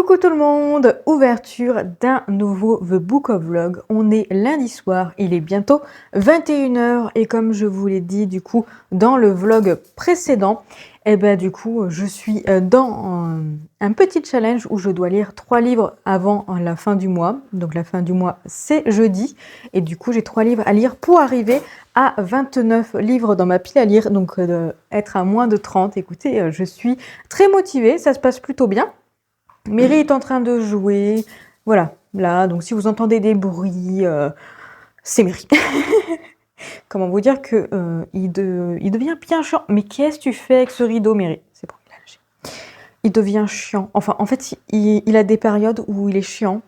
Coucou tout le monde, ouverture d'un nouveau The Book of Vlog. On est lundi soir, il est bientôt 21h et comme je vous l'ai dit du coup dans le vlog précédent, du coup je suis dans un petit challenge où je dois lire 3 livres avant la fin du mois. Donc la fin du mois c'est jeudi et du coup j'ai 3 livres à lire pour arriver à 29 livres dans ma pile à lire, donc être à moins de 30. Écoutez, je suis très motivée, ça se passe plutôt bien. Mary est en train de jouer, voilà, là, donc si vous entendez des bruits, c'est Mary. Comment vous dire que il devient bien chiant. Mais qu'est-ce que tu fais avec ce rideau, Mary? C'est bon, il a lâché. Il devient chiant. Enfin, en fait, il a des périodes où il est chiant,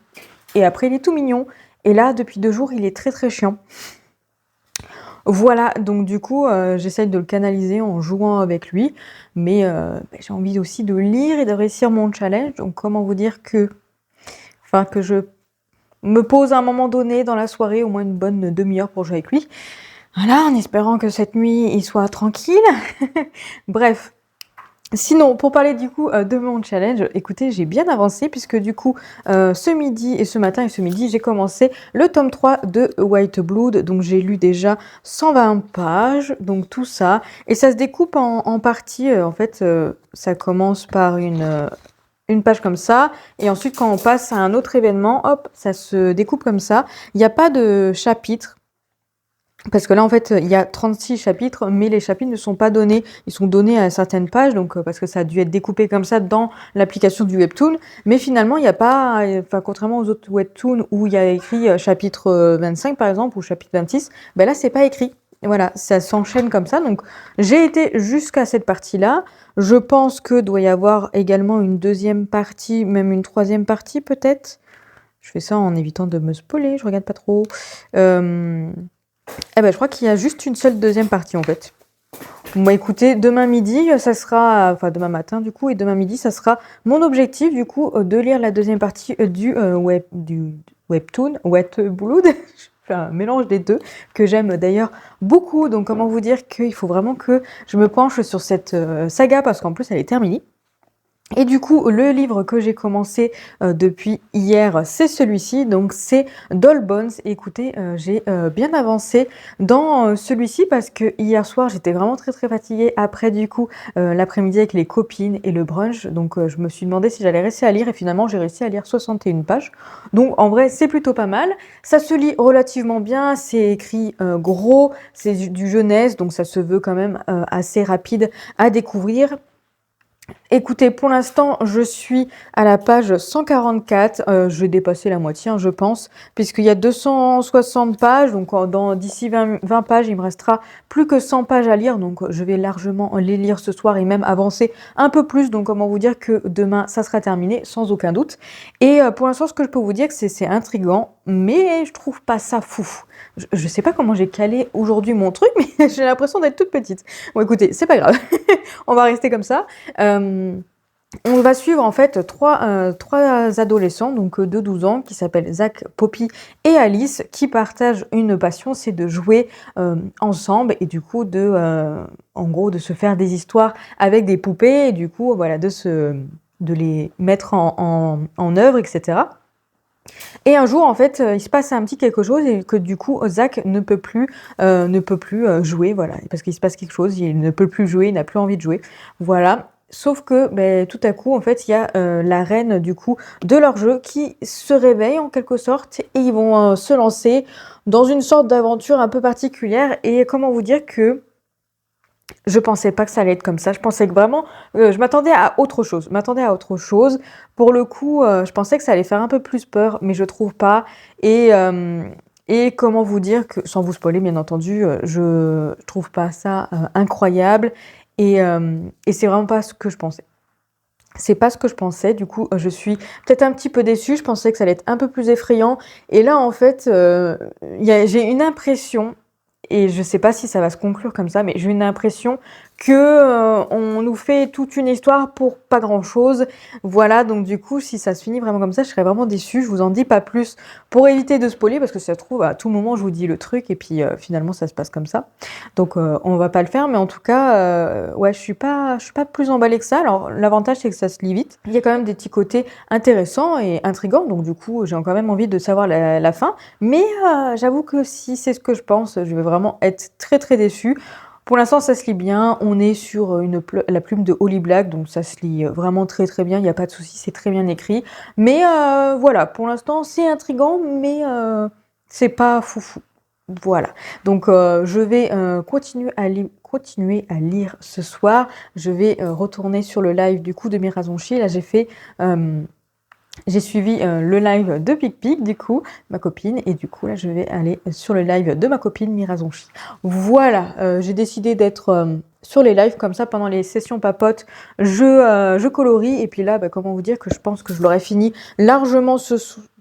et après il est tout mignon. Et là, depuis 2 jours, il est très très chiant. Voilà, donc du coup, j'essaye de le canaliser en jouant avec lui, mais j'ai envie aussi de lire et de réussir mon challenge. Donc comment vous dire que je me pose à un moment donné dans la soirée, au moins une bonne demi-heure pour jouer avec lui. Voilà, en espérant que cette nuit, il soit tranquille. Bref. Sinon, pour parler du coup de mon challenge, écoutez, j'ai bien avancé puisque du coup, ce midi et ce matin et ce midi, j'ai commencé le tome 3 de White Blood. Donc j'ai lu déjà 120 pages, donc tout ça. Et ça se découpe en parties. En fait, ça commence par une page comme ça. Et ensuite, quand on passe à un autre événement, hop, ça se découpe comme ça. Il n'y a pas de chapitre. Parce que là, en fait, il y a 36 chapitres, mais les chapitres ne sont pas donnés. Ils sont donnés à certaines pages, donc parce que ça a dû être découpé comme ça dans l'application du Webtoon. Mais finalement, il n'y a pas, enfin, contrairement aux autres Webtoons où il y a écrit chapitre 25, par exemple, ou chapitre 26, ben là, c'est pas écrit. Et voilà, ça s'enchaîne comme ça. Donc, j'ai été jusqu'à cette partie-là. Je pense que doit y avoir également une deuxième partie, même une troisième partie, peut-être. Je fais ça en évitant de me spoiler, je regarde pas trop. Je crois qu'il y a juste une seule deuxième partie en fait. Bon, écoutez, demain midi, ça sera, enfin demain matin du coup, et demain midi, ça sera mon objectif du coup de lire la deuxième partie du Webtoon, Wet Blood. Je fais un mélange des deux, que j'aime d'ailleurs beaucoup. Donc comment vous dire qu'il faut vraiment que je me penche sur cette saga, parce qu'en plus elle est terminée. Et du coup, le livre que j'ai commencé depuis hier, c'est celui-ci, donc c'est Doll Bones. Écoutez, j'ai bien avancé dans celui-ci parce que hier soir, j'étais vraiment très très fatiguée après du coup l'après-midi avec les copines et le brunch. Donc je me suis demandé si j'allais réussir à lire et finalement j'ai réussi à lire 61 pages. Donc en vrai, c'est plutôt pas mal. Ça se lit relativement bien, c'est écrit gros, c'est du jeunesse, donc ça se veut quand même assez rapide à découvrir. Écoutez, pour l'instant, je suis à la page 144. Je vais dépasser la moitié, je pense, puisqu'il y a 260 pages. Donc, d'ici 20 pages, il me restera plus que 100 pages à lire. Donc, je vais largement les lire ce soir et même avancer un peu plus. Donc, comment vous dire que demain, ça sera terminé, sans aucun doute. Et pour l'instant, ce que je peux vous dire, c'est intriguant, mais je trouve pas ça fou. Je sais pas comment j'ai calé aujourd'hui mon truc, mais j'ai l'impression d'être toute petite. Bon, écoutez, c'est pas grave. On va rester comme ça. On va suivre en fait trois adolescents, donc de 12 ans, qui s'appellent Zach, Poppy et Alice, qui partagent une passion, c'est de jouer ensemble et du coup en gros de se faire des histoires avec des poupées et du coup voilà de les mettre en œuvre, etc. Et un jour, en fait, il se passe un petit quelque chose et que du coup, Zach ne peut plus jouer, voilà, parce qu'il se passe quelque chose, il ne peut plus jouer, il n'a plus envie de jouer, voilà. Sauf que tout à coup, en fait, il y a la reine du coup de leur jeu qui se réveille en quelque sorte et ils vont se lancer dans une sorte d'aventure un peu particulière. Et comment vous dire que je pensais pas que ça allait être comme ça. Je pensais que vraiment, je m'attendais à autre chose. Pour le coup, je pensais que ça allait faire un peu plus peur, mais je trouve pas. Et comment vous dire que, sans vous spoiler bien entendu, je trouve pas ça incroyable. Et c'est vraiment pas ce que je pensais. C'est pas ce que je pensais. Du coup, je suis peut-être un petit peu déçue. Je pensais que ça allait être un peu plus effrayant. Et là, en fait, j'ai une impression. Et je sais pas si ça va se conclure comme ça, mais j'ai une impression que on nous fait toute une histoire pour pas grand-chose. Voilà, donc du coup, si ça se finit vraiment comme ça, je serais vraiment déçue. Je vous en dis pas plus pour éviter de spoiler, parce que si ça se trouve, à tout moment, je vous dis le truc, et puis finalement, ça se passe comme ça. Donc, on va pas le faire, mais en tout cas, ouais, je suis pas plus emballée que ça. Alors, l'avantage, c'est que ça se lit vite. Il y a quand même des petits côtés intéressants et intrigants, donc du coup, j'ai quand même envie de savoir la fin. Mais j'avoue que si c'est ce que je pense, je vais vraiment être très très déçue. Pour l'instant, ça se lit bien. On est sur la plume de Holly Black, donc ça se lit vraiment très très bien. Il n'y a pas de souci, c'est très bien écrit. Mais voilà, pour l'instant, c'est intriguant, mais c'est pas foufou. Voilà. Donc, je vais continuer à lire ce soir. Je vais retourner sur le live du coup de Mirazonchi. Là, j'ai suivi le live de Pig, du coup, ma copine, et du coup, là, je vais aller sur le live de ma copine Mirazonchi. Voilà, j'ai décidé d'être sur les lives comme ça pendant les sessions papotes. Je colorie, et puis là, comment vous dire que je pense que je l'aurais fini largement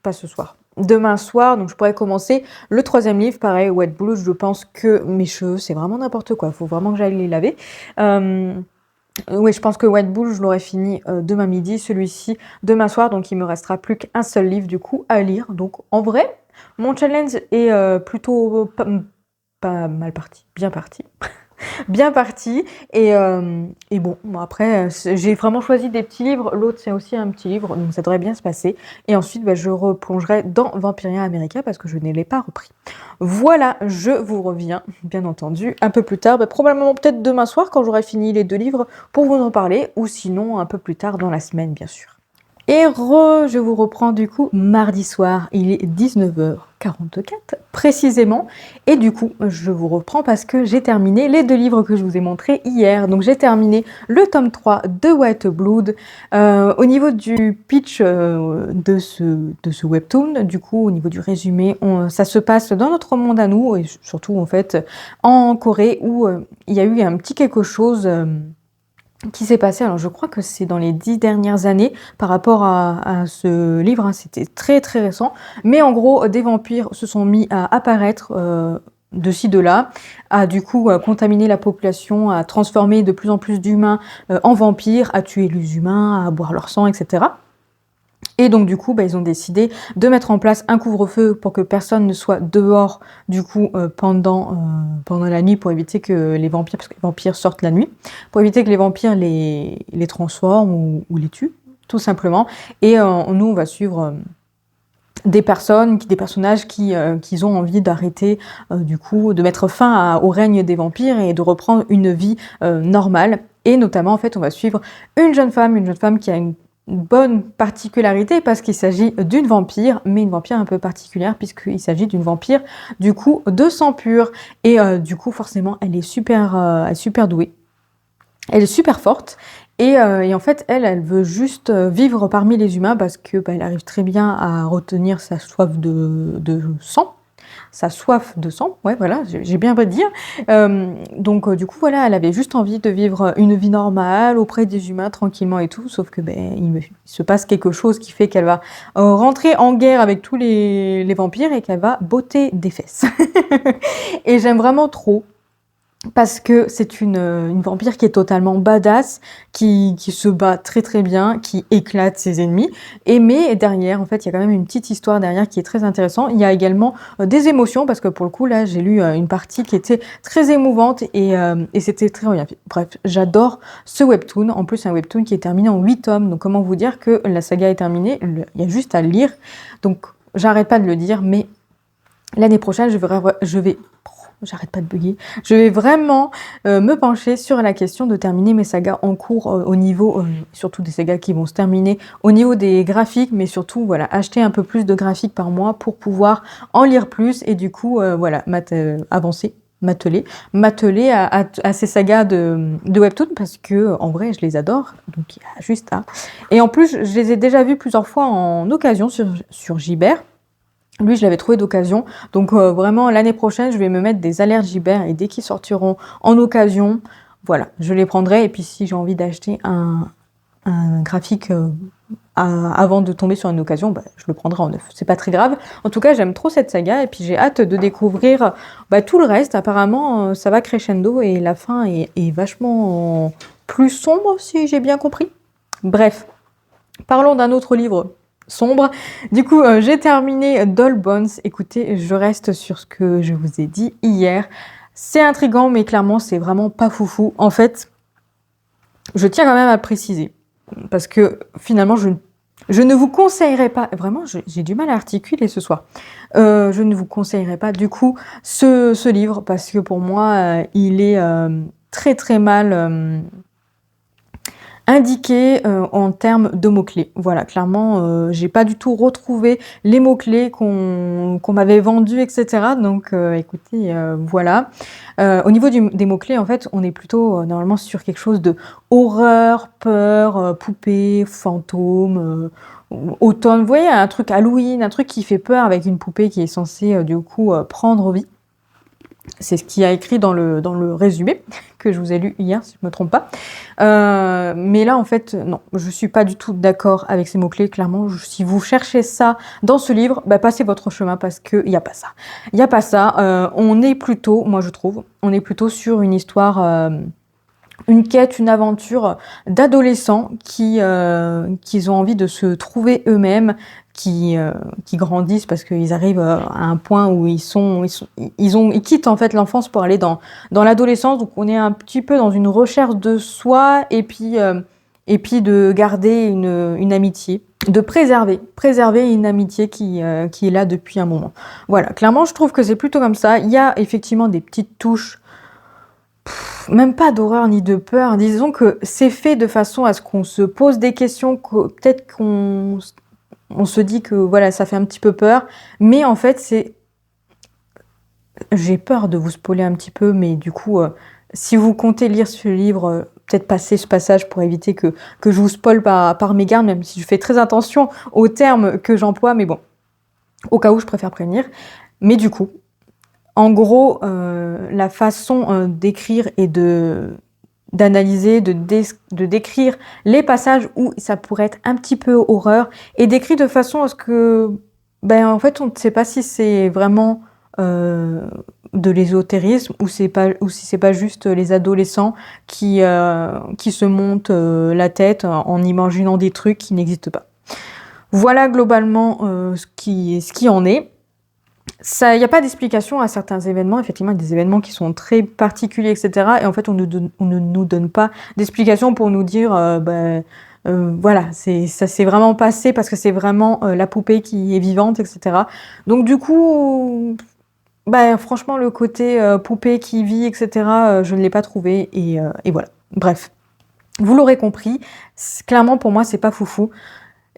pas ce soir. Demain soir, donc je pourrais commencer le 3e livre, pareil, Wet Blue. Je pense que mes cheveux, c'est vraiment n'importe quoi. Il faut vraiment que j'aille les laver. Oui, je pense que White Bull, je l'aurai fini demain midi, celui-ci demain soir, donc il me restera plus qu'un seul livre du coup à lire. Donc en vrai, mon challenge est plutôt pas mal parti, bien parti. Bien parti. Et bon, après, j'ai vraiment choisi des petits livres. L'autre, c'est aussi un petit livre, donc ça devrait bien se passer. Et ensuite, je replongerai dans Vampirien America parce que je ne l'ai pas repris. Voilà, je vous reviens, bien entendu, un peu plus tard. Probablement peut-être demain soir quand j'aurai fini les 2 livres pour vous en parler, ou sinon un peu plus tard dans la semaine, bien sûr. Et je vous reprends du coup mardi soir, il est 19h44 précisément, et du coup je vous reprends parce que j'ai terminé les 2 livres que je vous ai montrés hier. Donc j'ai terminé le tome 3 de White Blood. Au niveau du pitch de ce webtoon, du coup au niveau du résumé, ça se passe dans notre monde à nous, et surtout en fait en Corée, où il y a eu un petit quelque chose qui s'est passé. Alors je crois que c'est dans les 10 dernières années par rapport à ce livre, hein, c'était très très récent, mais en gros des vampires se sont mis à apparaître de ci de là, à du coup contaminer la population, à transformer de plus en plus d'humains en vampires, à tuer les humains, à boire leur sang, etc. Et donc du coup, ils ont décidé de mettre en place un couvre-feu pour que personne ne soit dehors du coup pendant la nuit, pour éviter que les vampires, parce que les vampires sortent la nuit, pour éviter que les vampires les transforment ou les tuent, tout simplement. Et nous, on va suivre des personnages qui ont envie d'arrêter du coup, de mettre fin au règne des vampires et de reprendre une vie normale. Et notamment, en fait, on va suivre une jeune femme qui a une bonne particularité parce qu'il s'agit d'une vampire, mais une vampire un peu particulière puisqu'il s'agit d'une vampire du coup de sang pur. Et du coup, forcément, elle est super douée. Elle est super forte. Et en fait, elle veut juste vivre parmi les humains parce que elle arrive très bien à retenir sa soif de sang. Sa soif de sang, ouais, voilà, j'ai bien pas de dire. Donc, du coup, voilà, elle avait juste envie de vivre une vie normale auprès des humains tranquillement et tout, sauf que il se passe quelque chose qui fait qu'elle va rentrer en guerre avec tous les vampires et qu'elle va botter des fesses. Et j'aime vraiment trop. Parce que c'est une vampire qui est totalement badass, qui se bat très très bien, qui éclate ses ennemis. Mais derrière, en fait, il y a quand même une petite histoire derrière qui est très intéressante. Il y a également des émotions, parce que pour le coup, là, j'ai lu une partie qui était très émouvante et c'était très bien fait. Bref, j'adore ce webtoon. En plus, un webtoon qui est terminé en 8 tomes. Donc, comment vous dire que la saga est terminée? Il y a juste à le lire. Donc, j'arrête pas de le dire, mais l'année prochaine, j'arrête pas de bugger. Je vais vraiment me pencher sur la question de terminer mes sagas en cours au niveau, surtout des sagas qui vont se terminer au niveau des graphiques, mais surtout, voilà, acheter un peu plus de graphiques par mois pour pouvoir en lire plus et du coup, voilà, avancer. M'atteler à ces sagas de webtoon parce que en vrai je les adore, donc il y a juste à. Et en plus je les ai déjà vus plusieurs fois en occasion sur Gibert. Lui, je l'avais trouvé d'occasion. Donc, vraiment, l'année prochaine, je vais me mettre des alertes Gibert et dès qu'ils sortiront en occasion, voilà, je les prendrai. Et puis, si j'ai envie d'acheter un graphique avant de tomber sur une occasion, je le prendrai en neuf. C'est pas très grave. En tout cas, j'aime trop cette saga et puis j'ai hâte de découvrir tout le reste. Apparemment, ça va crescendo et la fin est vachement plus sombre, si j'ai bien compris. Bref, parlons d'un autre livre sombre. Du coup, j'ai terminé Doll Bones. Écoutez, je reste sur ce que je vous ai dit hier. C'est intriguant, mais clairement, c'est vraiment pas foufou. En fait, je tiens quand même à préciser, parce que finalement, je ne vous conseillerais pas, vraiment, j'ai du mal à articuler ce soir, je ne vous conseillerais pas du coup ce livre, parce que pour moi, il est très très mal indiqué en termes de mots-clés. Voilà, clairement, j'ai pas du tout retrouvé les mots-clés qu'on m'avait vendus, etc. Donc, écoutez, voilà. Au niveau des mots-clés, en fait, on est plutôt normalement sur quelque chose de horreur, peur, poupée, fantôme, automne. Vous voyez, un truc Halloween, un truc qui fait peur avec une poupée qui est censée, du coup, prendre vie. C'est ce qu'il y a écrit dans le résumé que je vous ai lu hier, si je ne me trompe pas. Mais là, en fait, non, je suis pas du tout d'accord avec ces mots-clés, clairement. Si vous cherchez ça dans ce livre, passez votre chemin parce qu'il n'y a pas ça. Il n'y a pas ça. On est plutôt, moi je trouve, on est plutôt sur une histoire... une quête, une aventure d'adolescents qui ont envie de se trouver eux-mêmes, qui grandissent parce qu'ils arrivent à un point où ils quittent en fait l'enfance pour aller dans l'adolescence. Donc on est un petit peu dans une recherche de soi et puis de garder une amitié, de préserver une amitié qui est là depuis un moment. Voilà, clairement je trouve que c'est plutôt comme ça. Il y a effectivement des petites touches. Même pas d'horreur ni de peur. Disons que c'est fait de façon à ce qu'on se pose des questions, peut-être qu'on se dit que voilà, ça fait un petit peu peur, mais en fait, j'ai peur de vous spoiler un petit peu, mais du coup, si vous comptez lire ce livre, peut-être passer ce passage pour éviter que je vous spoile par mégarde, même si je fais très attention aux termes que j'emploie, mais bon, au cas où, je préfère prévenir. Mais du coup, en gros, la façon d'écrire et d'analyser, de décrire les passages où ça pourrait être un petit peu horreur, et décrit de façon à ce que, en fait, on ne sait pas si c'est vraiment de l'ésotérisme ou si c'est pas juste les adolescents qui se montent la tête en imaginant des trucs qui n'existent pas. Voilà globalement ce qui en est. Il n'y a pas d'explication à certains événements. Effectivement, il y a des événements qui sont très particuliers, etc. Et en fait, on ne nous donne pas d'explication pour nous dire, voilà, ça s'est vraiment passé parce que c'est vraiment la poupée qui est vivante, etc. Donc du coup, franchement, le côté poupée qui vit, etc., je ne l'ai pas trouvé. Et voilà. Bref, vous l'aurez compris. Clairement, pour moi, c'est pas foufou.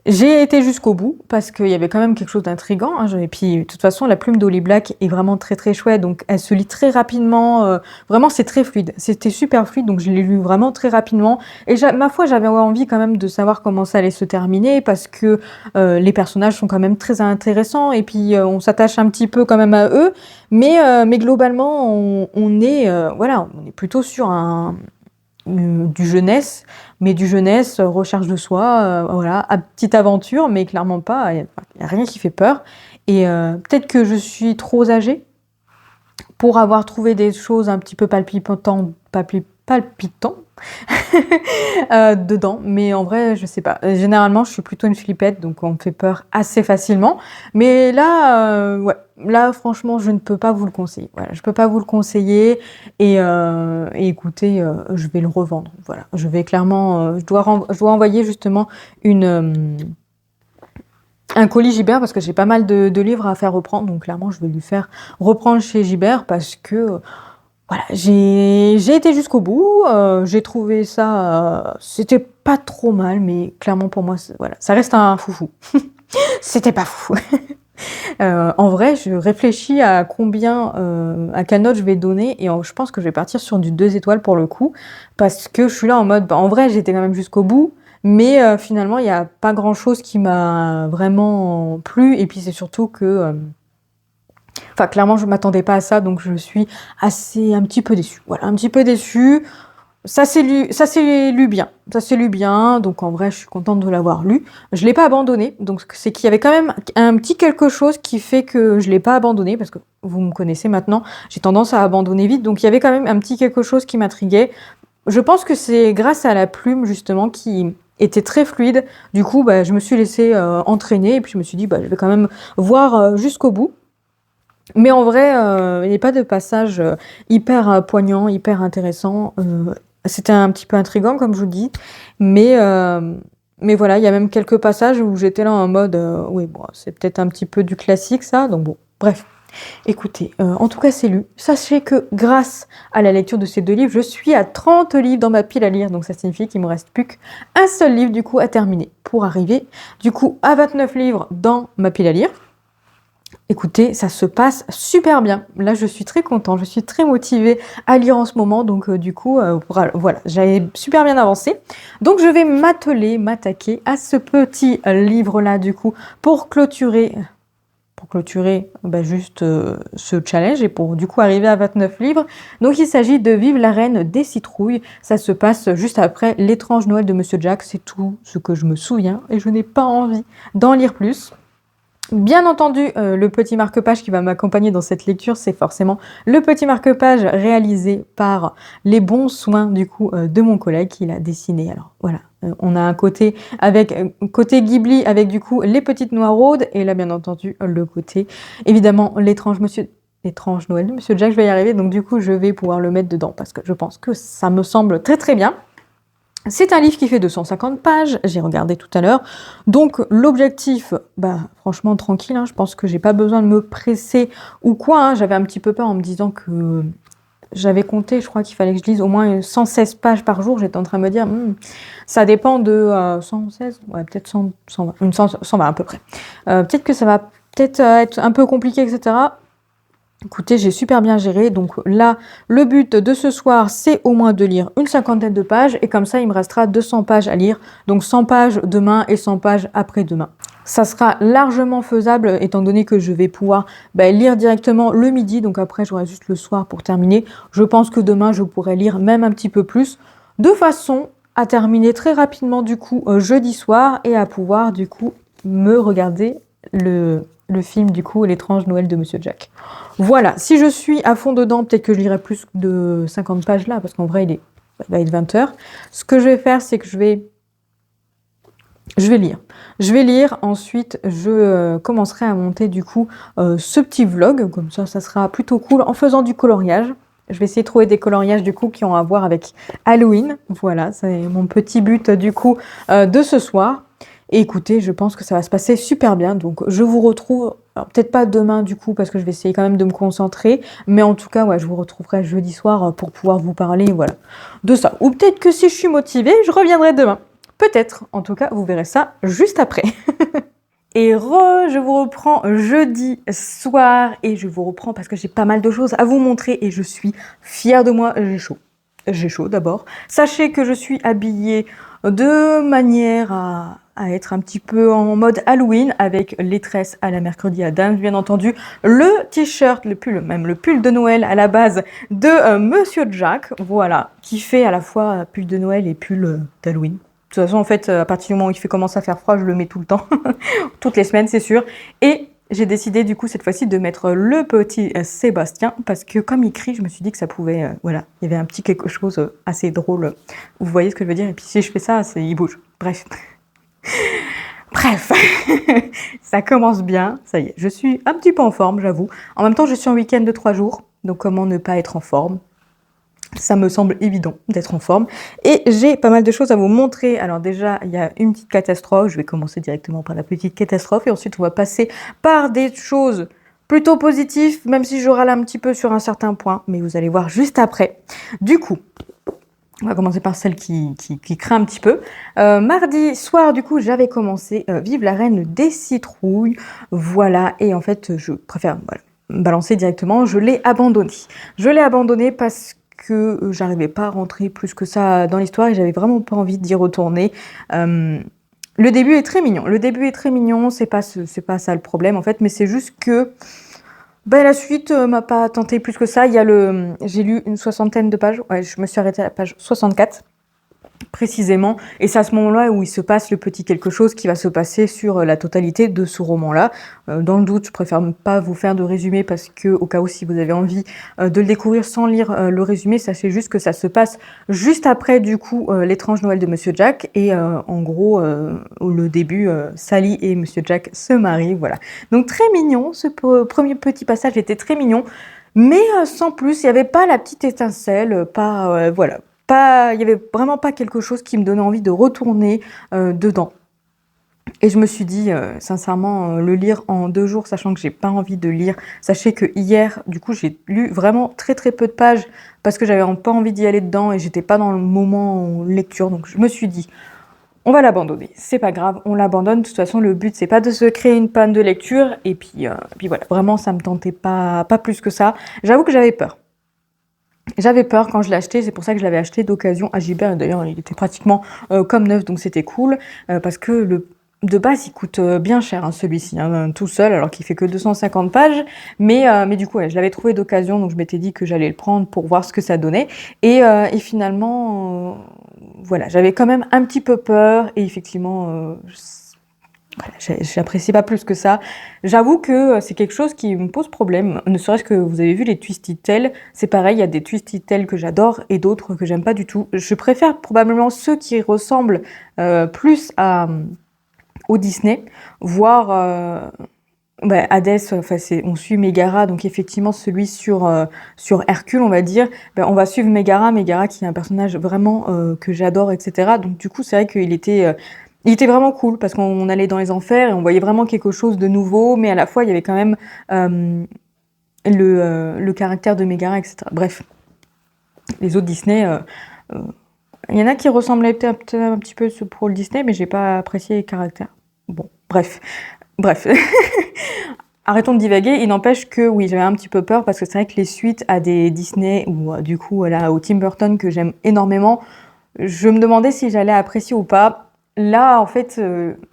J'ai été jusqu'au bout parce qu'il y avait quand même quelque chose d'intriguant. Et puis, de toute façon, la plume d'Holly Black est vraiment très très chouette. Donc, elle se lit très rapidement. Vraiment, c'est très fluide. C'était super fluide. Donc, je l'ai lu vraiment très rapidement. Et ma foi, j'avais envie quand même de savoir comment ça allait se terminer parce que les personnages sont quand même très intéressants. Et puis, on s'attache un petit peu quand même à eux. Mais globalement, on est plutôt sur du jeunesse, mais du jeunesse, recherche de soi, voilà, petite aventure, mais clairement pas, il n'y a rien qui fait peur. Et peut-être que je suis trop âgée pour avoir trouvé des choses un petit peu palpitantes dedans, mais en vrai, je sais pas. Généralement, je suis plutôt une flippette, donc on me fait peur assez facilement. Mais là, là, franchement, je ne peux pas vous le conseiller. Voilà, je peux pas vous le conseiller. Et écoutez, je vais le revendre. Voilà, je vais clairement, je dois envoyer justement un colis Gibert parce que j'ai pas mal de livres à faire reprendre. Donc clairement, je vais lui faire reprendre chez Gibert parce que voilà, j'ai été jusqu'au bout, j'ai trouvé ça, c'était pas trop mal, mais clairement pour moi, voilà, ça reste un foufou. C'était pas fou. En vrai, je réfléchis à à quelle note je vais donner, et je pense que je vais partir sur du 2 étoiles pour le coup, parce que je suis là en mode, en vrai, j'étais quand même jusqu'au bout, mais finalement, il n'y a pas grand-chose qui m'a vraiment plu, et puis c'est surtout que... clairement, je m'attendais pas à ça, donc je suis un petit peu déçue. Voilà, un petit peu déçue. Ça s'est lu bien. Ça s'est lu bien, donc en vrai, je suis contente de l'avoir lu. Je l'ai pas abandonné, donc c'est qu'il y avait quand même un petit quelque chose qui fait que je l'ai pas abandonné, parce que vous me connaissez maintenant, j'ai tendance à abandonner vite, donc il y avait quand même un petit quelque chose qui m'intriguait. Je pense que c'est grâce à la plume, justement, qui était très fluide. Du coup, bah, je me suis laissée entraîner, et puis je me suis dit, bah, je vais quand même voir jusqu'au bout. Mais en vrai, il n'y a pas de passage hyper poignant, hyper intéressant. C'était un petit peu intriguant, comme je vous dis. Mais, euh, mais voilà, il y a même quelques passages où j'étais là en mode, oui, bon, c'est peut-être un petit peu du classique, ça. Donc bon, bref. Écoutez, en tout cas, c'est lu. Sachez que grâce à la lecture de ces 2 livres, je suis à 30 livres dans ma pile à lire. Donc ça signifie qu'il me reste plus qu'un seul livre, du coup, à terminer pour arriver, du coup, à 29 livres dans ma pile à lire. Écoutez, ça se passe super bien. Là, je suis très contente, je suis très motivée à lire en ce moment. Donc, du coup, voilà, j'avais super bien avancé. Donc, je vais m'attaquer à ce petit livre-là, du coup, pour clôturer bah, juste ce challenge et pour, du coup, arriver à 29 livres. Donc, il s'agit de Vive la Reine des Citrouilles. Ça se passe juste après L'étrange Noël de Monsieur Jack. C'est tout ce que je me souviens et je n'ai pas envie d'en lire plus. Bien entendu, le petit marque-page qui va m'accompagner dans cette lecture, c'est forcément le petit marque-page réalisé par les bons soins du coup de mon collègue qui l'a dessiné. Alors voilà, on a un côté avec côté Ghibli avec du coup les petites noiraudes et là bien entendu le côté évidemment l'étrange Noël de Monsieur Jack. Je vais y arriver, donc du coup je vais pouvoir le mettre dedans parce que je pense que ça me semble très très bien. C'est un livre qui fait 250 pages, j'ai regardé tout à l'heure. Donc l'objectif, bah franchement tranquille, hein, je pense que j'ai pas besoin de me presser ou quoi. Hein. J'avais un petit peu peur en me disant que j'avais compté, je crois qu'il fallait que je lise au moins 116 pages par jour. J'étais en train de me dire, ça dépend de 116, ouais peut-être 100, 120, 120 à peu près. Peut-être que ça va peut-être être un peu compliqué, etc. Écoutez, j'ai super bien géré. Donc là, le but de ce soir, c'est au moins de lire une 50aine de pages. Et comme ça, il me restera 200 pages à lire. Donc 100 pages demain et 100 pages après-demain. Ça sera largement faisable étant donné que je vais pouvoir lire directement le midi. Donc après, j'aurai juste le soir pour terminer. Je pense que demain, je pourrai lire même un petit peu plus. De façon à terminer très rapidement du coup jeudi soir et à pouvoir du coup me regarder le film du coup L'étrange Noël de Monsieur Jack. Voilà, si je suis à fond dedans, peut-être que je lirai plus de 50 pages là, parce qu'en vrai, il va être 20 heures. Ce que je vais faire, c'est que je vais lire. Je vais lire, ensuite je commencerai à monter du coup ce petit vlog, comme ça sera plutôt cool, en faisant du coloriage. Je vais essayer de trouver des coloriages du coup qui ont à voir avec Halloween. Voilà, c'est mon petit but du coup de ce soir. Et écoutez, je pense que ça va se passer super bien. Donc je vous retrouve, peut-être pas demain du coup, parce que je vais essayer quand même de me concentrer. Mais en tout cas, ouais, je vous retrouverai jeudi soir pour pouvoir vous parler, voilà, de ça. Ou peut-être que si je suis motivée, je reviendrai demain. Peut-être. En tout cas, vous verrez ça juste après. Et je vous reprends jeudi soir et je vous reprends parce que j'ai pas mal de choses à vous montrer et je suis fière de moi. J'ai chaud. J'ai chaud d'abord. Sachez que je suis habillée de manière à être un petit peu en mode Halloween avec les tresses à la mercredi Addams, bien entendu, le t-shirt, le pull, même le pull de Noël à la base de Monsieur Jack, voilà, qui fait à la fois pull de Noël et pull d'Halloween. De toute façon, en fait, à partir du moment où il commence à faire froid, je le mets tout le temps, toutes les semaines, c'est sûr. Et j'ai décidé du coup cette fois-ci de mettre le petit Sébastien parce que comme il crie, je me suis dit que ça pouvait, voilà, il y avait un petit quelque chose assez drôle. Vous voyez ce que je veux dire? Et puis si je fais ça, il bouge. Bref. Bref, ça commence bien, ça y est, je suis un petit peu en forme, j'avoue. En même temps, je suis en week-end de 3 jours, donc comment ne pas être en forme? Ça me semble évident d'être en forme. Et j'ai pas mal de choses à vous montrer. Alors déjà, il y a une petite catastrophe. Je vais commencer directement par la petite catastrophe. Et ensuite, on va passer par des choses plutôt positives, même si je râle un petit peu sur un certain point. Mais vous allez voir juste après. Du coup, on va commencer par celle qui craint un petit peu. Mardi soir, du coup, j'avais commencé Vive la Reine des Citrouilles. Voilà. Et en fait, je préfère balancer directement. Je l'ai abandonné. Je l'ai abandonné parce que j'arrivais pas à rentrer plus que ça dans l'histoire et j'avais vraiment pas envie d'y retourner. Le début est très mignon. Le début est très mignon, c'est pas ça le problème en fait, mais c'est juste que Ben, la suite m'a pas tenté plus que ça. J'ai lu une soixantaine de pages. Ouais, je me suis arrêtée à la page 64 précisément. Et c'est à ce moment-là où il se passe le petit quelque chose qui va se passer sur la totalité de ce roman-là. Dans le doute, je préfère ne pas vous faire de résumé parce que, au cas où, si vous avez envie de le découvrir sans lire le résumé, sachez juste que ça se passe juste après, du coup, l'étrange Noël de Monsieur Jack. Et en gros, le début, Sally et Monsieur Jack se marient, voilà. Donc très mignon, ce premier petit passage était très mignon. Mais sans plus, il n'y avait pas la petite étincelle, pas, voilà. Il y avait vraiment pas quelque chose qui me donnait envie de retourner dedans. Et je me suis dit, sincèrement, le lire en 2 jours, sachant que j'ai pas envie de lire. Sachez que hier, du coup, j'ai lu vraiment très très peu de pages parce que j'avais pas envie d'y aller dedans et j'étais pas dans le moment lecture. Donc je me suis dit, on va l'abandonner. C'est pas grave, on l'abandonne. De toute façon, le but c'est pas de se créer une panne de lecture. Et puis voilà, vraiment, ça me tentait pas plus que ça. J'avoue que j'avais peur. J'avais peur quand je l'ai acheté, c'est pour ça que je l'avais acheté d'occasion à Gibert. D'ailleurs, il était pratiquement comme neuf, donc c'était cool. Parce que de base, il coûte bien cher, hein, celui-ci, hein, tout seul, alors qu'il fait que 250 pages. Mais du coup, ouais, je l'avais trouvé d'occasion, donc je m'étais dit que j'allais le prendre pour voir ce que ça donnait. Et finalement, voilà, j'avais quand même un petit peu peur. Et effectivement, voilà, j'apprécie pas plus que ça. J'avoue que c'est quelque chose qui me pose problème. Ne serait-ce que vous avez vu les Twisted Tales, c'est pareil, il y a des Twisted Tales que j'adore et d'autres que j'aime pas du tout. Je préfère probablement ceux qui ressemblent plus au Disney, voire Hades, enfin on suit Megara, donc effectivement celui sur Hercule, on va dire, on va suivre Megara qui est un personnage vraiment que j'adore, etc. Donc du coup c'est vrai il était vraiment cool parce qu'on allait dans les enfers et on voyait vraiment quelque chose de nouveau, mais à la fois il y avait quand même le caractère de Megara, etc. Bref, les autres Disney, il y en a qui ressemblaient peut-être un petit peu pour le Disney, mais j'ai pas apprécié les caractères. Bon, bref. Arrêtons de divaguer. Il n'empêche que oui, j'avais un petit peu peur parce que c'est vrai que les suites à des Disney ou du coup là au Tim Burton que j'aime énormément, je me demandais si j'allais apprécier ou pas. Là, en fait,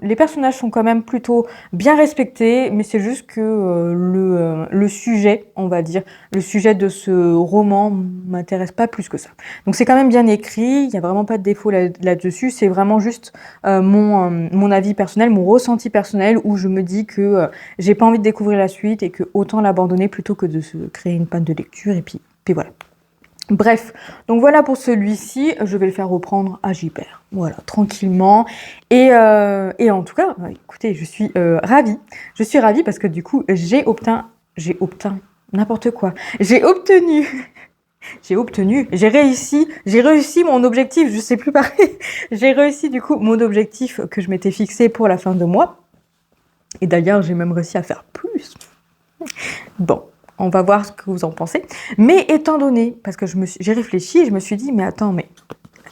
les personnages sont quand même plutôt bien respectés, mais c'est juste que le sujet, on va dire, le sujet de ce roman m'intéresse pas plus que ça. Donc c'est quand même bien écrit, il y a vraiment pas de défaut là-dessus, c'est vraiment juste mon avis personnel, mon ressenti personnel, où je me dis que j'ai pas envie de découvrir la suite et que autant l'abandonner plutôt que de se créer une panne de lecture, et puis voilà. Bref, donc voilà pour celui-ci, je vais le faire reprendre à Gibert, voilà, tranquillement. Et en tout cas, écoutez, je suis ravie. Je suis ravie parce que du coup, j'ai n'importe quoi. J'ai réussi mon objectif, je sais plus parler. J'ai réussi du coup mon objectif que je m'étais fixé pour la fin de mois. Et d'ailleurs, j'ai même réussi à faire plus. Bon. On va voir ce que vous en pensez. Mais étant donné, parce que j'ai réfléchi et je me suis dit, mais attends, mais